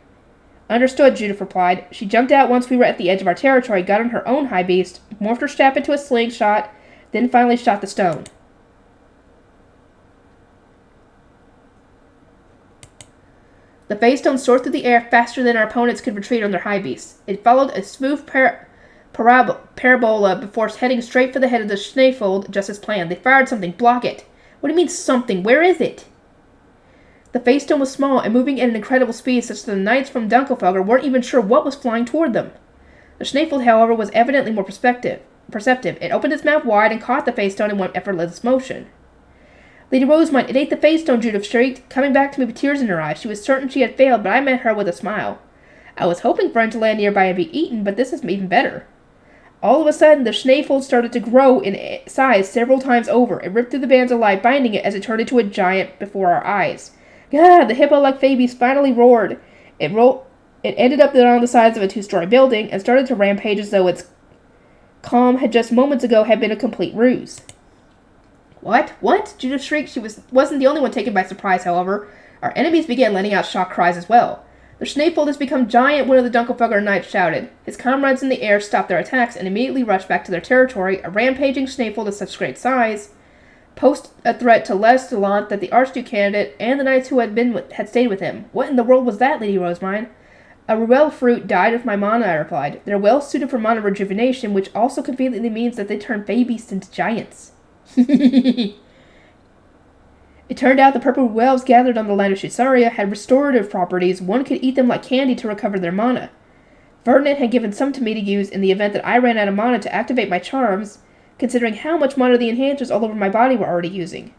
Understood, Judith replied. She jumped out once we were at the edge of our territory, got on her own high beast, morphed her staff into a slingshot, then finally shot the stone. The phase stone soared through the air faster than our opponents could retreat on their high beasts. It followed a smooth parabola before heading straight for the head of the Schneefold, just as planned. They fired something. Block it. What do you mean something? Where is it? The phase stone was small and moving at an incredible speed, such that the knights from Dunkelfelger weren't even sure what was flying toward them. The Schneefold, however, was evidently more perceptive. It opened its mouth wide and caught the phase stone in one effortless motion. Lady Rosamund, it ate the phase stone, Judith shrieked, coming back to me with tears in her eyes. She was certain she had failed, but I met her with a smile. I was hoping for it to land nearby and be eaten, but this is even better. All of a sudden, the Schneefold started to grow in size several times over. It ripped through the bands of light, binding it as it turned into a giant before our eyes. Gah! The hippo-like babies finally roared. It ended up on the sides of a 2-story building and started to rampage as though its calm had just moments ago had been a complete ruse. What? What? Judith shrieked. She wasn't the only one taken by surprise, however. Our enemies began letting out shocked cries as well. The Schneefold has become giant, one of the Dunkelfelger knights shouted. His comrades in the air stopped their attacks and immediately rushed back to their territory. A rampaging Schneefold of such great size posed a threat to Les Delant that the Archduke candidate and the knights who had stayed with him. What in the world was that, Lady Rosemine? A Ruel fruit died of my mana, I replied. They're well suited for mana rejuvenation, which also conveniently means that they turn babies into giants. It turned out the purple Ruels gathered on the land of Shusaria had restorative properties. One could eat them like candy to recover their mana. Ferdinand had given some to me to use in the event that I ran out of mana to activate my charms, considering how much mana the enhancers all over my body were already using.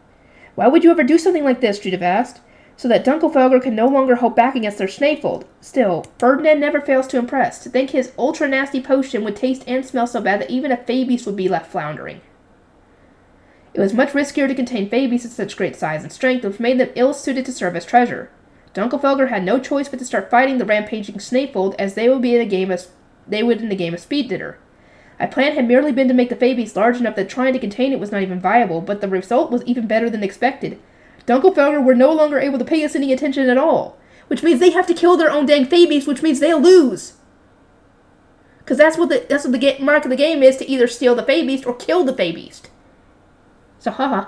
Why would you ever do something like this, Judith asked? So that Dunkelfelger can no longer hope back against their Schneefold. Still, Ferdinand never fails to impress. To think his ultra-nasty potion would taste and smell so bad that even a Fabius would be left floundering. It was much riskier to contain Fabius of such great size and strength, which made them ill-suited to serve as treasure. Dunkelfelger had no choice but to start fighting the rampaging Schneefold as they would in the game of Speed Dinner. My plan had merely been to make the Fabius large enough that trying to contain it was not even viable, but the result was even better than expected. Dunkelfelger were no longer able to pay us any attention at all, which means they have to kill their own dang Fabius, which means they'll lose. Because that's what the mark of the game is, to either steal the Fabius or kill the Fabius. So,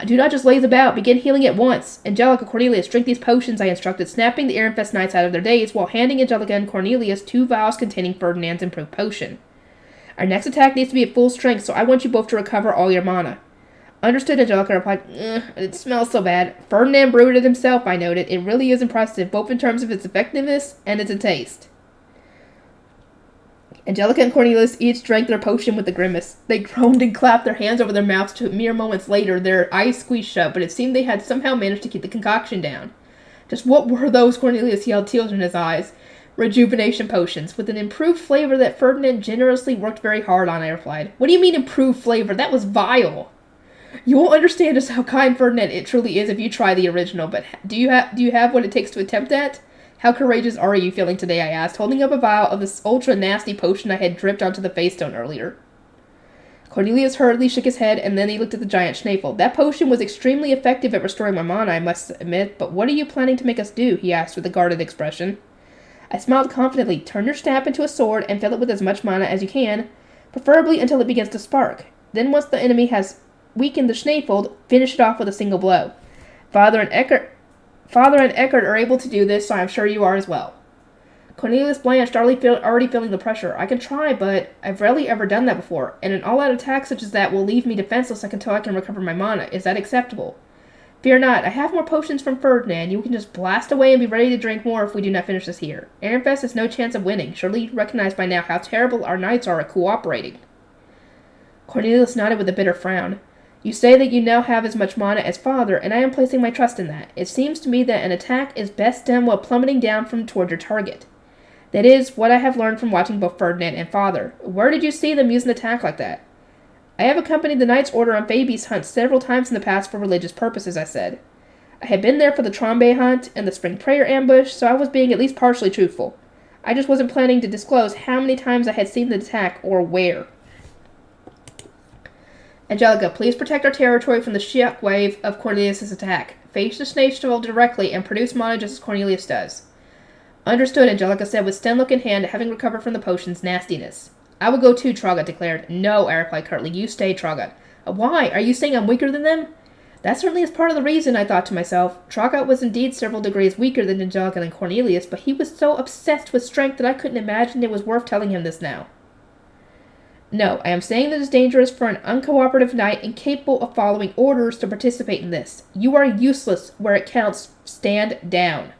do not just laze about. Begin healing at once. Angelica, Cornelius, drink these potions, I instructed, snapping the Ehrenfest knights out of their daze while handing Angelica and Cornelius 2 vials containing Ferdinand's improved potion. Our next attack needs to be at full strength, so I want you both to recover all your mana. Understood, Angelica replied. It smells so bad. Ferdinand brewed it himself, I noted. It really is impressive, both in terms of its effectiveness and its taste. Angelica and Cornelius each drank their potion with a grimace. They groaned and clapped their hands over their mouths to mere moments later, their eyes squeezed shut, but it seemed they had somehow managed to keep the concoction down. Just what were those? Cornelius yelled, tears in his eyes. Rejuvenation potions, with an improved flavor that Ferdinand generously worked very hard on, I replied. What do you mean improved flavor? That was vile. You won't understand just how kind Ferdinand it truly is if you try the original, but do you have what it takes to attempt that? How courageous are you feeling today, I asked, holding up a vial of this ultra-nasty potion I had dripped onto the face stone earlier. Cornelius hurriedly shook his head, and then he looked at the giant Schneefold. That potion was extremely effective at restoring my mana, I must admit, but what are you planning to make us do? He asked with a guarded expression. I smiled confidently. Turn your staff into a sword and fill it with as much mana as you can, preferably until it begins to spark. Then once the enemy has weakened the Schneefold, finish it off with a single blow. Father and Eckert are able to do this, so I'm sure you are as well. Cornelius blanched, already feeling the pressure. I can try, but I've rarely ever done that before, and an all-out attack such as that will leave me defenseless until I can recover my mana. Is that acceptable? Fear not. I have more potions from Ferdinand. You can just blast away and be ready to drink more if we do not finish this here. Ehrenfest has no chance of winning. Surely you recognize by now how terrible our knights are at cooperating. Cornelius nodded with a bitter frown. You say that you now have as much mana as Father, and I am placing my trust in that. It seems to me that an attack is best done while plummeting down toward your target. That is what I have learned from watching both Ferdinand and Father. Where did you see them use an attack like that? I have accompanied the Knight's Order on Fabius hunts several times in the past for religious purposes, I said. I had been there for the Trombe hunt and the Spring Prayer ambush, so I was being at least partially truthful. I just wasn't planning to disclose how many times I had seen the attack or where. Angelica, please protect our territory from the shockwave of Cornelius' attack. Face the Schneefold directly and produce mana just as Cornelius does. Understood, Angelica said with Stenlook in hand, having recovered from the potion's nastiness. I will go too, Traugott declared. No, I replied curtly. You stay, Traugott. Why? Are you saying I'm weaker than them? That certainly is part of the reason, I thought to myself. Traugott was indeed several degrees weaker than Angelica and Cornelius, but he was so obsessed with strength that I couldn't imagine it was worth telling him this now. No, I am saying that it is dangerous for an uncooperative knight incapable of following orders to participate in this. You are useless where it counts. Stand down.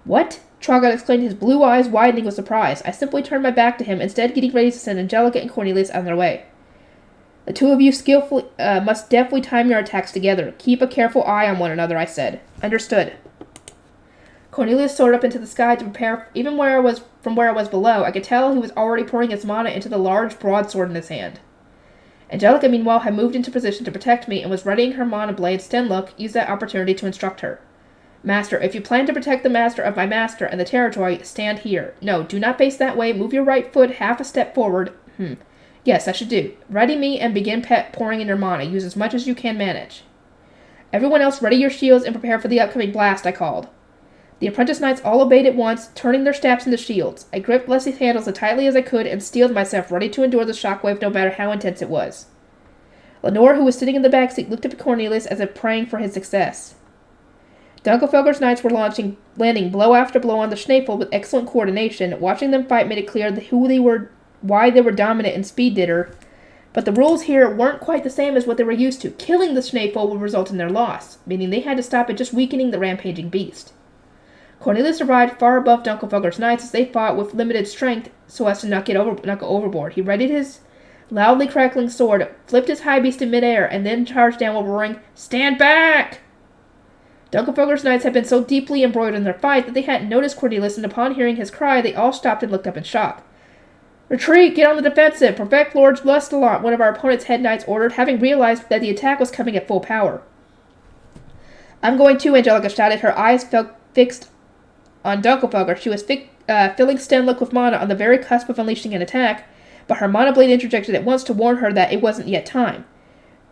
What? Traugott exclaimed, his blue eyes widening with surprise. I simply turned my back to him, instead getting ready to send Angelica and Cornelius on their way. The two of you must deftly time your attacks together. Keep a careful eye on one another, I said. Understood. Cornelius soared up into the sky to prepare. Even from where I was below, I could tell he was already pouring his mana into the large broadsword in his hand. Angelica, meanwhile, had moved into position to protect me and was readying her mana blade. Stenlook used that opportunity to instruct her. Master, if you plan to protect the master of my master and the territory, stand here. No, do not face that way. Move your right foot half a step forward. Yes, I should do. Ready me and begin pouring in your mana. Use as much as you can manage. Everyone else, ready your shields and prepare for the upcoming blast, I called. The apprentice knights all obeyed at once, turning their staffs into shields. I gripped Leslie's handles as tightly as I could and steeled myself, ready to endure the shockwave no matter how intense it was. Lenore, who was sitting in the back seat, looked up at Cornelius as if praying for his success. Dunkelfelger's knights were landing blow after blow on the Schneefeld with excellent coordination. Watching them fight made it clear who they were, why they were dominant in speed ditter, but the rules here weren't quite the same as what they were used to. Killing the Schneefeld would result in their loss, meaning they had to stop at just weakening the rampaging beast. Cornelius arrived far above Dunkelfelger's knights as they fought with limited strength so as to not go overboard. He readied his loudly crackling sword, flipped his high beast in midair, and then charged down while roaring, "Stand back!" Dunkelfelger's knights had been so deeply embroiled in their fight that they hadn't noticed Cornelius, and upon hearing his cry, they all stopped and looked up in shock. "Retreat! Get on the defensive! Protect Lord Lestalot," one of our opponent's head knights ordered, having realized that the attack was coming at full power. "I'm going too," Angelica shouted, her eyes fixed on Dunkelfelger. She was filling Stenlick with mana on the very cusp of unleashing an attack, but her mana blade interjected at once to warn her that it wasn't yet time.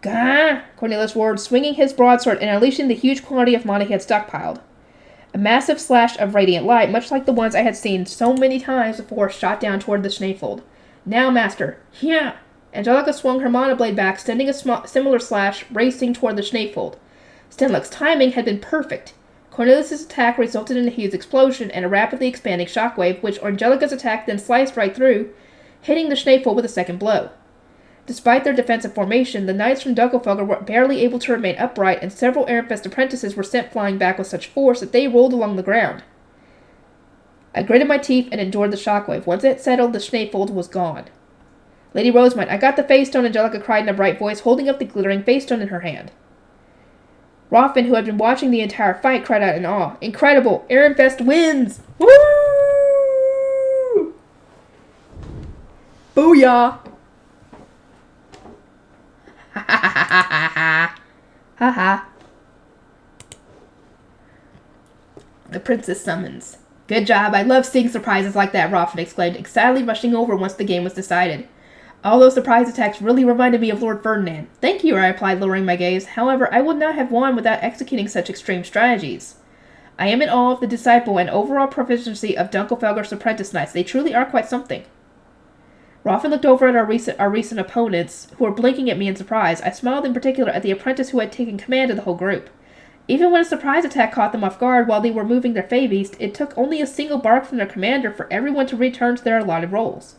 "Gah!" Cornelius roared, swinging his broadsword and unleashing the huge quantity of mana he had stockpiled. A massive slash of radiant light, much like the ones I had seen so many times before, shot down toward the Schneefeld. "Now, master!" "Yeah!" Angelica swung her mana blade back, sending a similar slash racing toward the Schneefeld. Stenlick's timing had been perfect. Cornelius' attack resulted in a huge explosion and a rapidly expanding shockwave, which Angelica's attack then sliced right through, hitting the Schneefeld with a second blow. Despite their defensive formation, the knights from Dunkelfelger were barely able to remain upright, and several Ehrenfest apprentices were sent flying back with such force that they rolled along the ground. I gritted my teeth and endured the shockwave. Once it settled, the Schneefeld was gone. "Lady Rosemont, I got the face stone," Angelica cried in a bright voice, holding up the glittering face stone in her hand. Roffin, who had been watching the entire fight, cried out in awe. "Incredible! Ehrenfest wins! Woo! Booyah!" Ha ha ha ha ha ha. Ha ha. The princess summons. "Good job. I love seeing surprises like that," Roffin exclaimed, excitedly rushing over once the game was decided. "All those surprise attacks really reminded me of Lord Ferdinand." "Thank you," I replied, lowering my gaze. "However, I would not have won without executing such extreme strategies. I am in awe of the disciple and overall proficiency of Dunkelfelger's apprentice knights. They truly are quite something." Roffin looked over at our recent opponents, who were blinking at me in surprise. I smiled in particular at the apprentice who had taken command of the whole group. Even when a surprise attack caught them off guard while they were moving their Fey Beast, it took only a single bark from their commander for everyone to return to their allotted roles.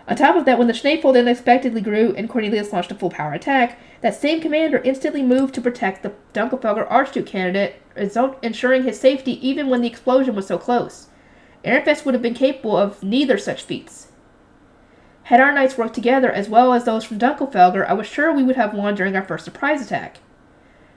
On top of that, when the Schneefeld unexpectedly grew and Cornelius launched a full-power attack, that same commander instantly moved to protect the Dunkelfelger Archduke candidate, ensuring his safety even when the explosion was so close. Ehrenfest would have been capable of neither such feats. Had our knights worked together as well as those from Dunkelfelger, I was sure we would have won during our first surprise attack.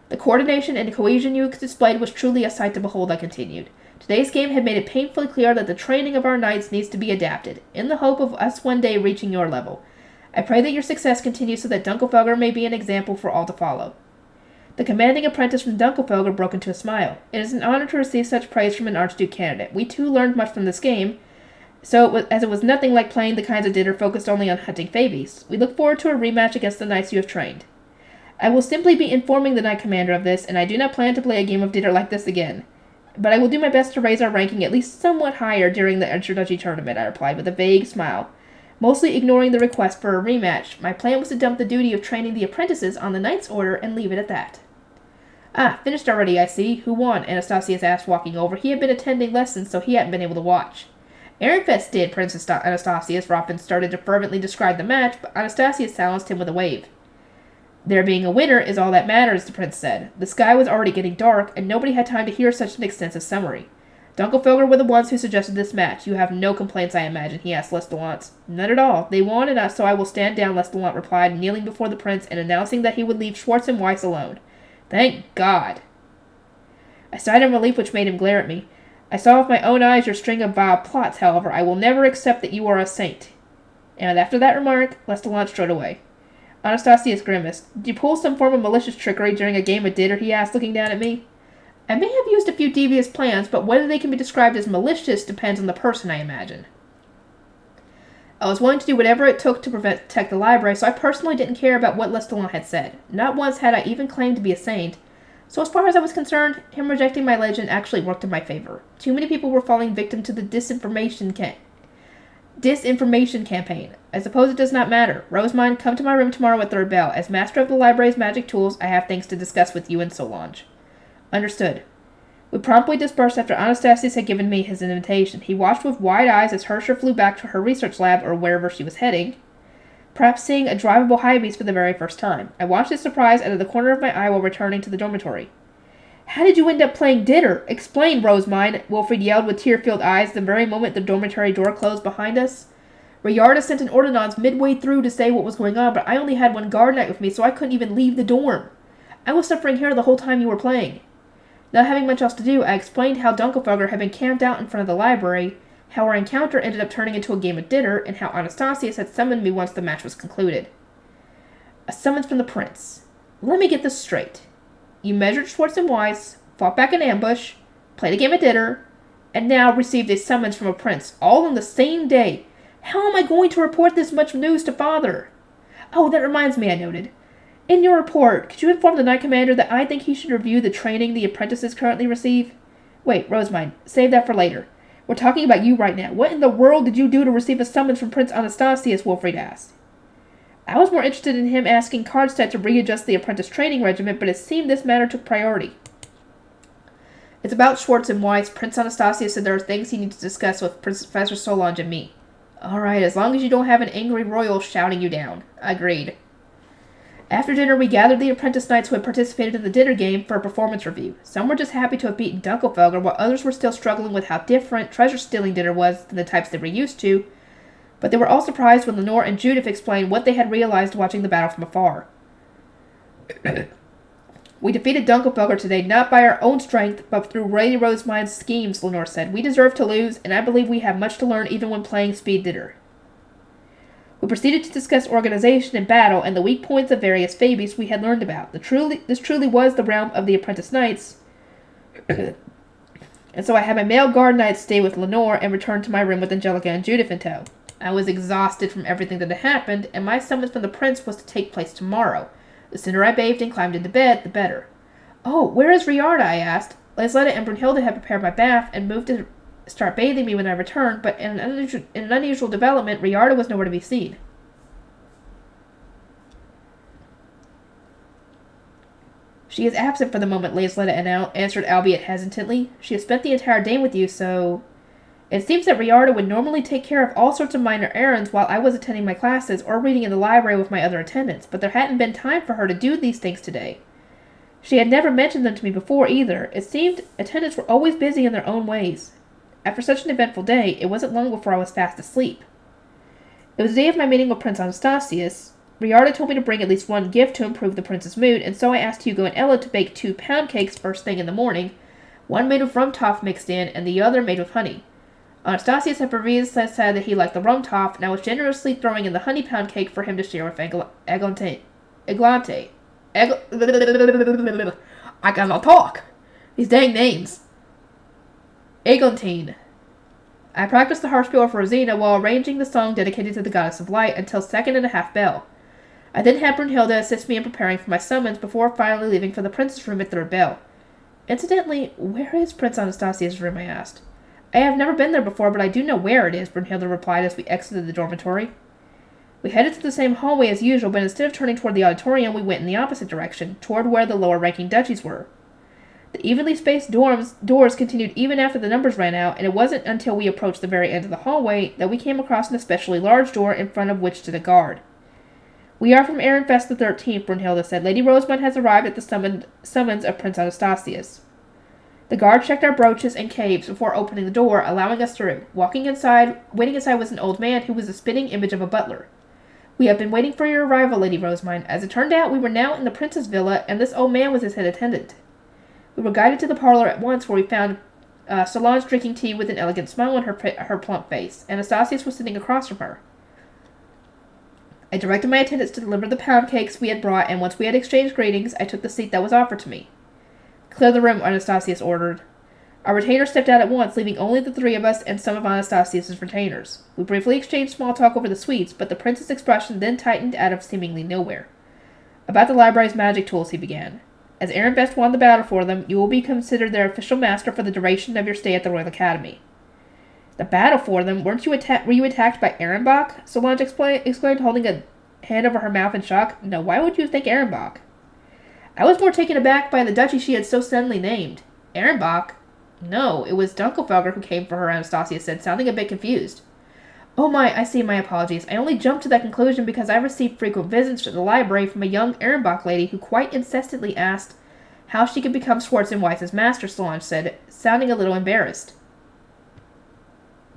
"The coordination and cohesion you displayed was truly a sight to behold," I continued. "Today's game had made it painfully clear that the training of our knights needs to be adapted, in the hope of us one day reaching your level. I pray that your success continues so that Dunkelfelger may be an example for all to follow." The commanding apprentice from Dunkelfelger broke into a smile. "It is an honor to receive such praise from an Archduke candidate. We too learned much from this game, as it was nothing like playing the kinds of dinner focused only on hunting Fey Beasts. We look forward to a rematch against the knights you have trained. I will simply be informing the knight commander of this, and I do not plan to play a game of dinner like this again. But I will do my best to raise our ranking at least somewhat higher during the introductory tournament," I replied with a vague smile, mostly ignoring the request for a rematch. My plan was to dump the duty of training the apprentices on the Knight's Order and leave it at that. "Ah, finished already, I see. Who won?" Anastasius asked, walking over. He had been attending lessons, so he hadn't been able to watch. "Ehrenfest did, Princess Anastasius." Roffin started to fervently describe the match, but Anastasius silenced him with a wave. "There being a winner is all that matters," the prince said. The sky was already getting dark, and nobody had time to hear such an extensive summary. "Dunkelfelger were the ones who suggested this match. You have no complaints, I imagine?" he asked Lestalot. "None at all. They won, and so I will stand down," Lestalot replied, kneeling before the prince and announcing that he would leave Schwartz and Weiss alone. "Thank God!" I sighed in relief, which made him glare at me. "I saw with my own eyes your string of vile plots, however. I will never accept that you are a saint." And after that remark, Lestalot strode away. Anastasius grimaced. "Did you pull some form of malicious trickery during a game of dinner?" he asked, looking down at me. I may have used a few devious plans, but whether they can be described as malicious depends on the person, I imagine. I was willing to do whatever it took to protect the library, so I personally didn't care about what Lestalon had said. Not once had I even claimed to be a saint, so as far as I was concerned, him rejecting my legend actually worked in my favor. Too many people were falling victim to the disinformation campaign. I suppose it does not matter. Rosemine, come to my room tomorrow at third bell. As master of the library's magic tools, I have things to discuss with you and Solange. Understood. We promptly dispersed after Anastasius had given me his invitation. He watched with wide eyes as Hersher flew back to her research lab or wherever she was heading, perhaps seeing a drivable high-beast for the very first time. I watched his surprise out of the corner of my eye while returning to the dormitory. How did you end up playing Ditter? Explain, Rosemine, Wilfred yelled with tear-filled eyes the very moment the dormitory door closed behind us. Rayarda sent an ordonnance midway through to say what was going on, but I only had one guard knight with me, so I couldn't even leave the dorm. I was suffering here the whole time you were playing. Not having much else to do, I explained how Dunkelfelger had been camped out in front of the library, how our encounter ended up turning into a game of Ditter, and how Anastasius had summoned me once the match was concluded. A summons from the prince. Let me get this straight. You measured Schwartz and Weiss, fought back in ambush, played a game of Ditter, and now received a summons from a prince, all on the same day. How am I going to report this much news to Father? Oh, that reminds me, I noted. In your report, could you inform the Knight Commander that I think he should review the training the apprentices currently receive? Wait, Rosemine, save that for later. We're talking about you right now. What in the world did you do to receive a summons from Prince Anastasius? Wilfried asked. I was more interested in him asking Karlstedt to readjust the apprentice training regimen, but it seemed this matter took priority. It's about Schwartz and Weiss. Prince Anastasius said there are things he needs to discuss with Professor Solange and me. All right, as long as you don't have an angry royal shouting you down. Agreed. After dinner, we gathered the apprentice knights who had participated in the dinner game for a performance review. Some were just happy to have beaten Dunkelfelger, while others were still struggling with how different treasure-stealing dinner was than the types they were used to, but they were all surprised when Lenore and Judith explained what they had realized watching the battle from afar. We defeated Dunkelfelger today not by our own strength, but through Lady Rosemine's schemes, Lenore said. We deserve to lose, and I believe we have much to learn even when playing speed dinner. We proceeded to discuss organization and battle and the weak points of various Fabies we had learned about. This truly was the realm of the apprentice knights, and so I had my male guard knights stay with Lenore and return to my room with Angelica and Judith in tow. I was exhausted from everything that had happened, and my summons from the prince was to take place tomorrow. The sooner I bathed and climbed into bed, the better. Oh, where is Rayarda? I asked. Lisletta and Brunhilde had prepared my bath and moved to start bathing me when I returned, but in an unusual development, Rayarda was nowhere to be seen. She is absent for the moment, Lisletta answered, albeit hesitantly. She has spent the entire day with you, so... It seems that Rayarda would normally take care of all sorts of minor errands while I was attending my classes or reading in the library with my other attendants, but there hadn't been time for her to do these things today. She had never mentioned them to me before, either. It seemed attendants were always busy in their own ways. After such an eventful day, it wasn't long before I was fast asleep. It was the day of my meeting with Prince Anastasius. Rayarda told me to bring at least one gift to improve the prince's mood, and so I asked Hugo and Ella to bake 2 pound cakes first thing in the morning, one made with rum toff mixed in, and the other made with honey. Anastasius had previously said that he liked the rum toff, and I was generously throwing in the honey pound cake for him to share with Eglante. I cannot talk. These dang names. Eglantine. I practiced the harpsichord for Rosina while arranging the song dedicated to the goddess of light until 2nd and a half bell. I then had Brunhilde assist me in preparing for my summons before finally leaving for the prince's room at 3rd bell. Incidentally, where is Prince Anastasius' room? I asked. I have never been there before, but I do know where it is, Brunhilde replied as we exited the dormitory. We headed to the same hallway as usual, but instead of turning toward the auditorium, we went in the opposite direction, toward where the lower-ranking duchies were. The evenly spaced doors continued even after the numbers ran out, and it wasn't until we approached the very end of the hallway that we came across an especially large door in front of which stood a guard. We are from Ehrenfest the 13th, Brunhilde said. Lady Rosemund has arrived at the summons of Prince Anastasius. The guard checked our brooches and capes before opening the door, allowing us through. Waiting inside was an old man who was a spitting image of a butler. We have been waiting for your arrival, Lady Rosemund. As it turned out, we were now in the prince's villa, and this old man was his head attendant. We were guided to the parlor at once, where we found Solange drinking tea with an elegant smile on her plump face. Anastasius was sitting across from her. I directed my attendants to deliver the pound cakes we had brought, and once we had exchanged greetings, I took the seat that was offered to me. Clear the room, Anastasius ordered. Our retainer stepped out at once, leaving only the three of us and some of Anastasius' retainers. We briefly exchanged small talk over the sweets, but the prince's expression then tightened out of seemingly nowhere. About the library's magic tools, he began. As Ehrenfest won the battle for them, you will be considered their official master for the duration of your stay at the Royal Academy. The battle for them? Were you attacked by Ehrenbach? Solange exclaimed, holding a hand over her mouth in shock. No, why would you think Ehrenbach? I was more taken aback by the duchy she had so suddenly named. Ehrenbach? No, it was Dunkelfelger who came for her, Anastasia said, sounding a bit confused. Oh my, I see, my apologies. I only jumped to that conclusion because I received frequent visits to the library from a young Ehrenbach lady who quite incessantly asked how she could become Schwartz and Weiss's master, Solange said, sounding a little embarrassed.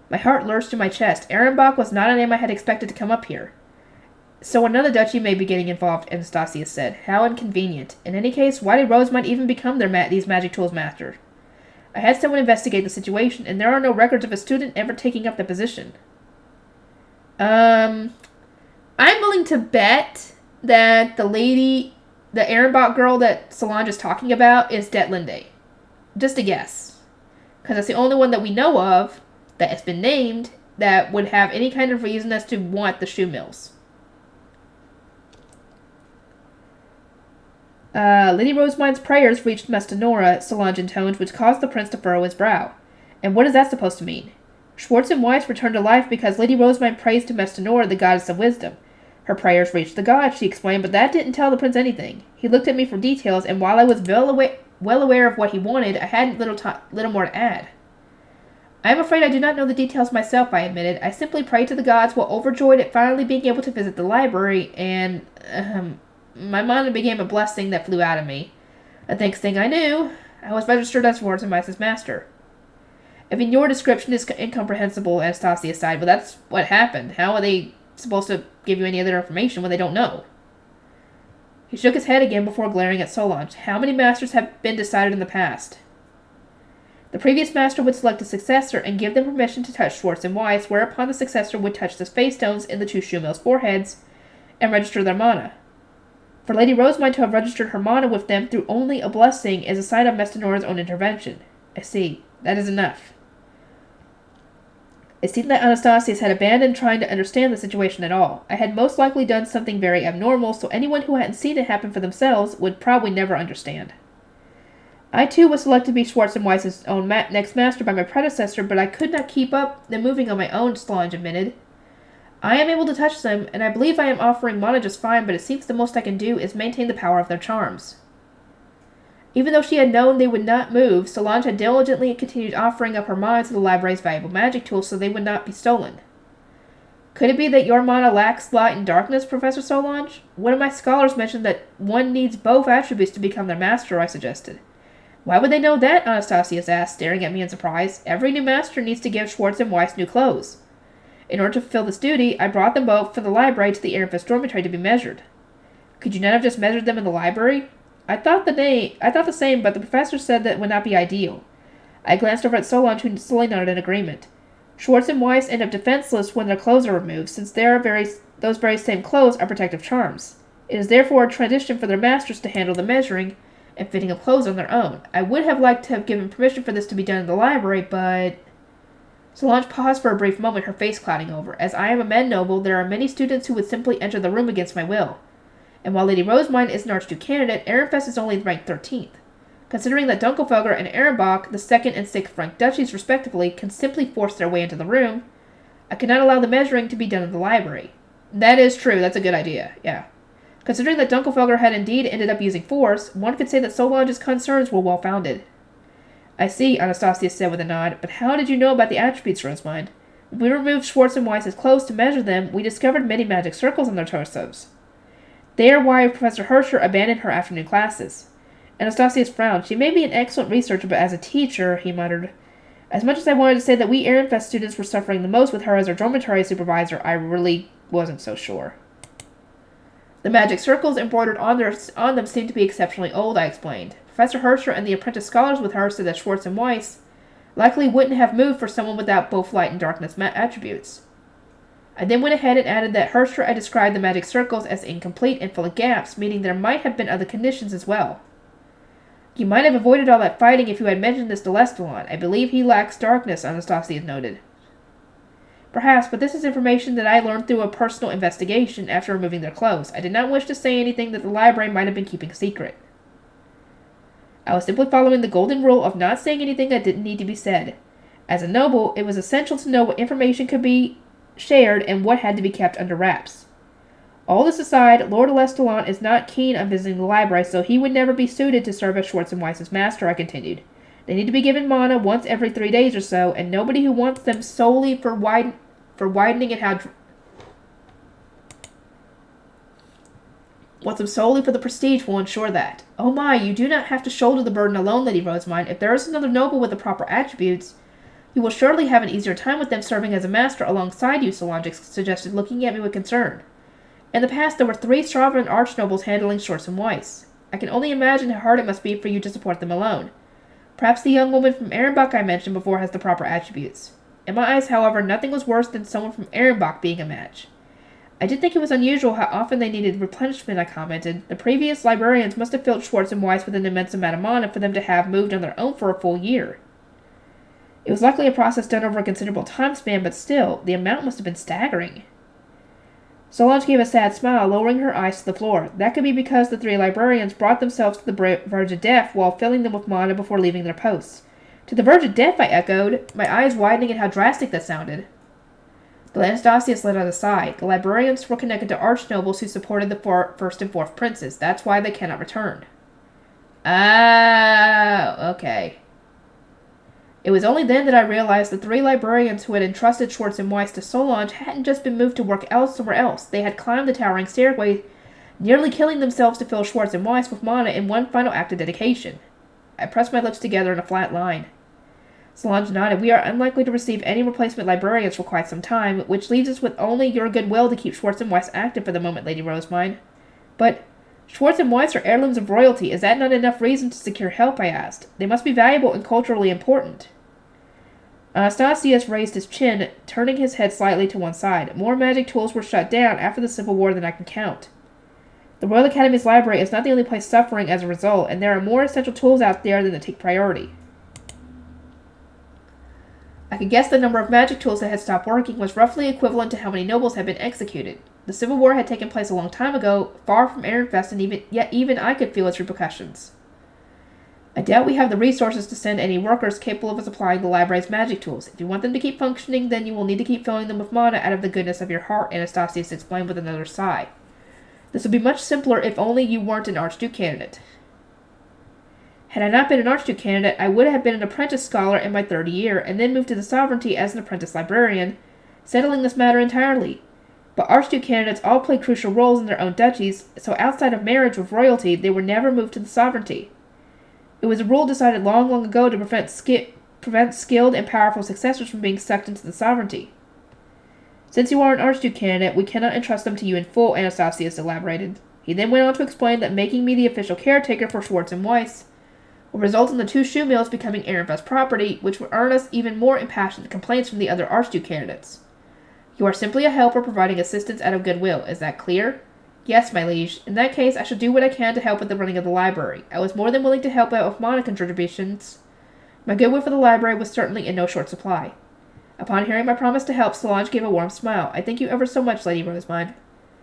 My heart lurched in my chest. Ehrenbach was not a name I had expected to come up here. So another duchy may be getting involved, Anastasia said. How inconvenient. In any case, why did Rosemont even become these magic tools master? I had someone investigate the situation, and there are no records of a student ever taking up the position. I'm willing to bet that the Ehrenbach girl that Solange is talking about is Detlinde. Just a guess. Because that's the only one that we know of that has been named that would have any kind of reason as to want the shoe mills. Lady Rosemine's prayers reached Mestanora, Solange intoned, which caused the prince to furrow his brow. And what is that supposed to mean? Schwartz and Weiss returned to life because Lady Rosemine prays to Mestanora, the goddess of wisdom. Her prayers reached the gods, she explained, but that didn't tell the prince anything. He looked at me for details, and while I was well aware of what he wanted, I had little more to add. I am afraid I do not know the details myself, I admitted. I simply prayed to the gods while overjoyed at finally being able to visit the library, and, my mind became a blessing that flew out of me. The next thing I knew, I was registered as Schwartz and Weiss's master. I mean, your description is incomprehensible, Anastasia sighed, but that's what happened. How are they supposed to give you any other information when they don't know? He shook his head again before glaring at Solange. How many masters have been decided in the past? The previous master would select a successor and give them permission to touch Schwartz and Weiss, whereupon the successor would touch the space stones in the two shoe mills' foreheads and register their mana. For Lady Rosemine to have registered her mana with them through only a blessing is a sign of Mestanora's own intervention. I see. That is enough. It seemed that Anastasius had abandoned trying to understand the situation at all. I had most likely done something very abnormal, so anyone who hadn't seen it happen for themselves would probably never understand. I, too, was selected to be Schwartz and Weiss's own next master by my predecessor, but I could not keep up the moving on my own, Solange admitted. I am able to touch them, and I believe I am offering mana just fine, but it seems the most I can do is maintain the power of their charms. Even though she had known they would not move, Solange had diligently continued offering up her mana to the library's valuable magic tools so they would not be stolen. Could it be that your mana lacks light and darkness, Professor Solange? One of my scholars mentioned that one needs both attributes to become their master, I suggested. Why would they know that? Anastasius asked, staring at me in surprise. Every new master needs to give Schwartz and Weiss new clothes. In order to fulfill this duty, I brought them both from the library to the Ehrenfest dormitory to be measured. Could you not have just measured them in the library? I thought the same, but the professor said that would not be ideal. I glanced over at Solange, who slowly nodded in agreement. Schwartz and Weiss end up defenseless when their clothes are removed, since those very same clothes are protective charms. It is therefore a tradition for their masters to handle the measuring and fitting of clothes on their own. I would have liked to have given permission for this to be done in the library, but... Solange paused for a brief moment, her face clouding over. As I am a men noble, there are many students who would simply enter the room against my will. And while Lady Rosemine is an Archduke candidate, Ehrenfest is only ranked 13th. Considering that Dunkelfelger and Ehrenbach, the 2nd and 6th rank duchies respectively, can simply force their way into the room, I cannot allow the measuring to be done in the library. That is true, that's a good idea, yeah. Considering that Dunkelfelger had indeed ended up using force, one could say that Solange's concerns were well-founded. I see, Anastasia said with a nod, but how did you know about the attributes, Rosemine? When we removed Schwartz and Weiss's clothes to measure them, we discovered many magic circles on their torsos. They are why Professor Herscher abandoned her afternoon classes. Anastasius frowned. She may be an excellent researcher, but as a teacher, he muttered. As much as I wanted to say that we Ehrenfest students were suffering the most with her as our dormitory supervisor, I really wasn't so sure. The magic circles embroidered on them seemed to be exceptionally old, I explained. Professor Herscher and the apprentice scholars with her said that Schwartz and Weiss likely wouldn't have moved for someone without both light and darkness attributes. I then went ahead and added that Herscher had described the magic circles as incomplete and full of gaps, meaning there might have been other conditions as well. You might have avoided all that fighting if you had mentioned this to Lestalon. I believe he lacks darkness, Anastasia noted. Perhaps, but this is information that I learned through a personal investigation after removing their clothes. I did not wish to say anything that the library might have been keeping secret. I was simply following the golden rule of not saying anything that didn't need to be said. As a noble, it was essential to know what information could be shared and what had to be kept under wraps. All this aside, Lord Lestalon is not keen on visiting the library, so he would never be suited to serve as Schwartz and Weiss's master, I continued. They need to be given mana once every 3 days or so, and nobody who wants them solely for widening and how... wants them solely for the prestige will ensure that. Oh my, you do not have to shoulder the burden alone, Lady Rosemine. If there is another noble with the proper attributes, you will surely have an easier time with them serving as a master alongside you, Solange suggested, looking at me with concern. In the past, there were 3 sovereign archnobles handling Schwartz and Weiss. I can only imagine how hard it must be for you to support them alone. Perhaps the young woman from Ehrenbach I mentioned before has the proper attributes. In my eyes, however, nothing was worse than someone from Ehrenbach being a match. I did think it was unusual how often they needed replenishment, I commented. The previous librarians must have filled Schwartz and Weiss with an immense amount of mana for them to have moved on their own for a full year. It was likely a process done over a considerable time span, but still, the amount must have been staggering. Solange gave a sad smile, lowering her eyes to the floor. That could be because the 3 librarians brought themselves to the verge of death while filling them with mana before leaving their posts. To the verge of death, I echoed, my eyes widening at how drastic that sounded. The Anastasia let out a sigh. The librarians were connected to archnobles who supported the 1st and 4th princes. That's why they cannot return. Ah, okay. It was only then that I realized the 3 librarians who had entrusted Schwartz and Weiss to Solange hadn't just been moved to work somewhere else. They had climbed the towering stairway, nearly killing themselves to fill Schwartz and Weiss with mana in one final act of dedication. I pressed my lips together in a flat line. Solange nodded. We are unlikely to receive any replacement librarians for quite some time, which leaves us with only your goodwill to keep Schwartz and Weiss active for the moment, Lady Rosemine. But Schwartz and Weiss are heirlooms of royalty. Is that not enough reason to secure help? I asked. They must be valuable and culturally important. Anastasius raised his chin, turning his head slightly to one side. More magic tools were shut down after the Civil War than I can count. The Royal Academy's library is not the only place suffering as a result, and there are more essential tools out there that take priority. I could guess the number of magic tools that had stopped working was roughly equivalent to how many nobles had been executed. The Civil War had taken place a long time ago, far from Ehrenfest, and yet even I could feel its repercussions. I doubt we have the resources to send any workers capable of supplying the library's magic tools. If you want them to keep functioning, then you will need to keep filling them with mana out of the goodness of your heart, Anastasius explained with another sigh. This would be much simpler if only you weren't an Archduke candidate. Had I not been an Archduke candidate, I would have been an apprentice scholar in my 3rd year, and then moved to the sovereignty as an apprentice librarian, settling this matter entirely. But Archduke candidates all play crucial roles in their own duchies, so outside of marriage with royalty, they were never moved to the sovereignty. It was a rule decided long, long ago to prevent skilled and powerful successors from being sucked into the sovereignty. Since you are an Archduke candidate, we cannot entrust them to you in full, Anastasius elaborated. He then went on to explain that making me the official caretaker for Schwartz and Weiss will result in the 2 shoe mills becoming Ehrenfest property, which will earn us even more impassioned complaints from the other Archduke candidates. You are simply a helper providing assistance out of goodwill. Is that clear? Yes, my liege. In that case, I shall do what I can to help with the running of the library. I was more than willing to help out with mana contributions. My goodwill for the library was certainly in no short supply. Upon hearing my promise to help, Solange gave a warm smile. I thank you ever so much, Lady Rosemine.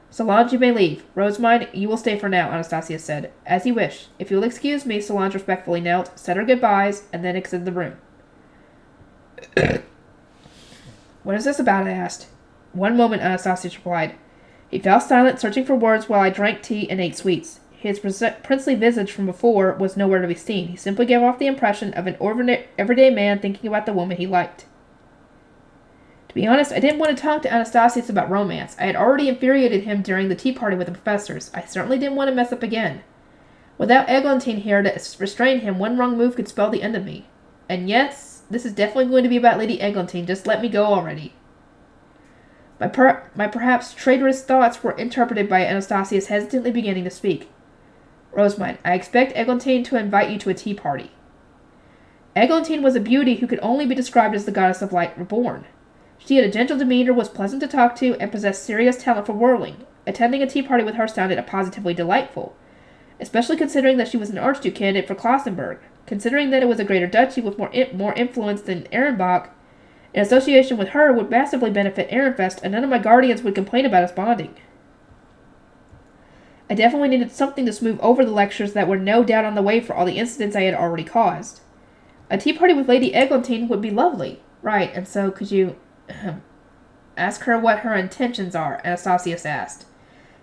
Solange, you may leave. Rosemine, you will stay for now, Anastasia said. As you wish. If you will excuse me, Solange respectfully knelt, said her goodbyes, and then exited the room. What is this about? I asked. One moment, Anastasia replied. He fell silent, searching for words while I drank tea and ate sweets. His princely visage from before was nowhere to be seen. He simply gave off the impression of an everyday man thinking about the woman he liked. To be honest, I didn't want to talk to Anastasius about romance. I had already infuriated him during the tea party with the professors. I certainly didn't want to mess up again. Without Eglantine here to restrain him, one wrong move could spell the end of me. And yes, this is definitely going to be about Lady Eglantine. Just let me go already. My perhaps traitorous thoughts were interpreted by Anastasius hesitantly beginning to speak. Rosemine, I expect Eglantine to invite you to a tea party. Eglantine was a beauty who could only be described as the goddess of light reborn. She had a gentle demeanor, was pleasant to talk to, and possessed serious talent for whirling. Attending a tea party with her sounded positively delightful. especially considering that she was an Archduke candidate for Klassenburg. Considering that it was a greater duchy with more influence than Ehrenbach, an association with her would massively benefit Ehrenfest, and none of my guardians would complain about us bonding. I definitely needed something to smooth over the lectures that were no doubt on the way for all the incidents I had already caused. A tea party with Lady Eglantine would be lovely. Right, and so could you ask her what her intentions are, Anastasius asked.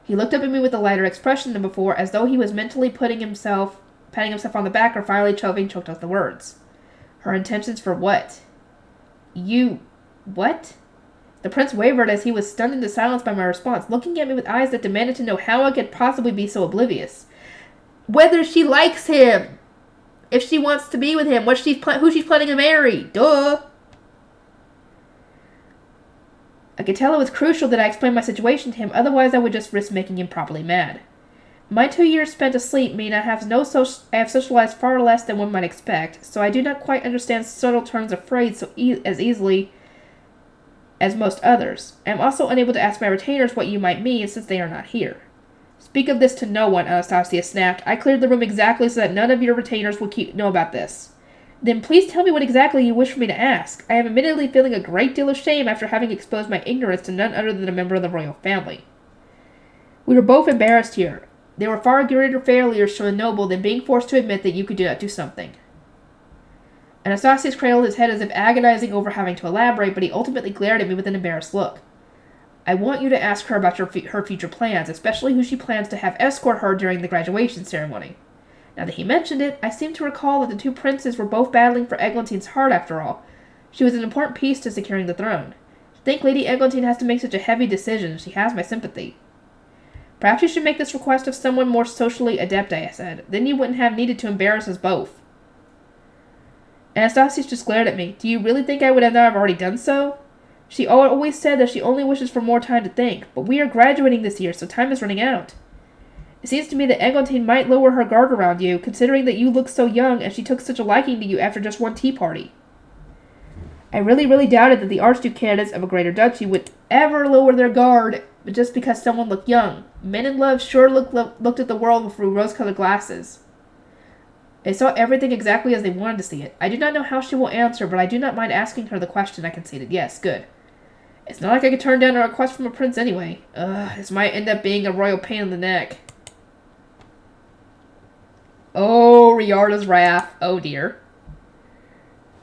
He looked up at me with a lighter expression than before, as though he was mentally patting himself on the back or finally choked out the words. Her intentions for what? What? The prince wavered as he was stunned into silence by my response, looking at me with eyes that demanded to know how I could possibly be so oblivious. Whether she likes him! If she wants to be with him, who she's planning to marry! Duh! I could tell it was crucial that I explain my situation to him, otherwise I would just risk making him properly mad. My 2 years spent asleep mean I have socialized far less than one might expect, so I do not quite understand subtle turns of phrase as easily as most others. I am also unable to ask my retainers what you might mean, since they are not here. Speak of this to no one, Anastasia snapped. I cleared the room exactly so that none of your retainers would know about this. Then please tell me what exactly you wish for me to ask. I am admittedly feeling a great deal of shame after having exposed my ignorance to none other than a member of the royal family. We were both embarrassed here. There were far greater failures to a noble than being forced to admit that you could not do something. Anastasius cradled his head as if agonizing over having to elaborate, but he ultimately glared at me with an embarrassed look. I want you to ask her about her future plans, especially who she plans to have escort her during the graduation ceremony. Now that he mentioned it, I seem to recall that the two princes were both battling for Eglantine's heart after all. She was an important piece to securing the throne. To think Lady Eglantine has to make such a heavy decision, she has my sympathy. Perhaps you should make this request of someone more socially adept, I said. Then you wouldn't have needed to embarrass us both. Anastasius just glared at me. Do you really think I would not have already done so? She always said that she only wishes for more time to think, but we are graduating this year, so time is running out. It seems to me that Eglantine might lower her guard around you, considering that you look so young and she took such a liking to you after just one tea party. I really doubted that the Archduke candidates of a greater duchy would ever lower their guard just because someone looked young. Men in love sure looked at the world through rose-colored glasses. They saw everything exactly as they wanted to see it. I do not know how she will answer, but I do not mind asking her the question, I conceded. Yes, good. It's not like I could turn down a request from a prince anyway. This might end up being a royal pain in the neck. Oh, Riarda's wrath. Oh dear.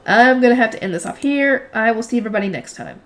I'm gonna have to end this off here. I will see everybody next time.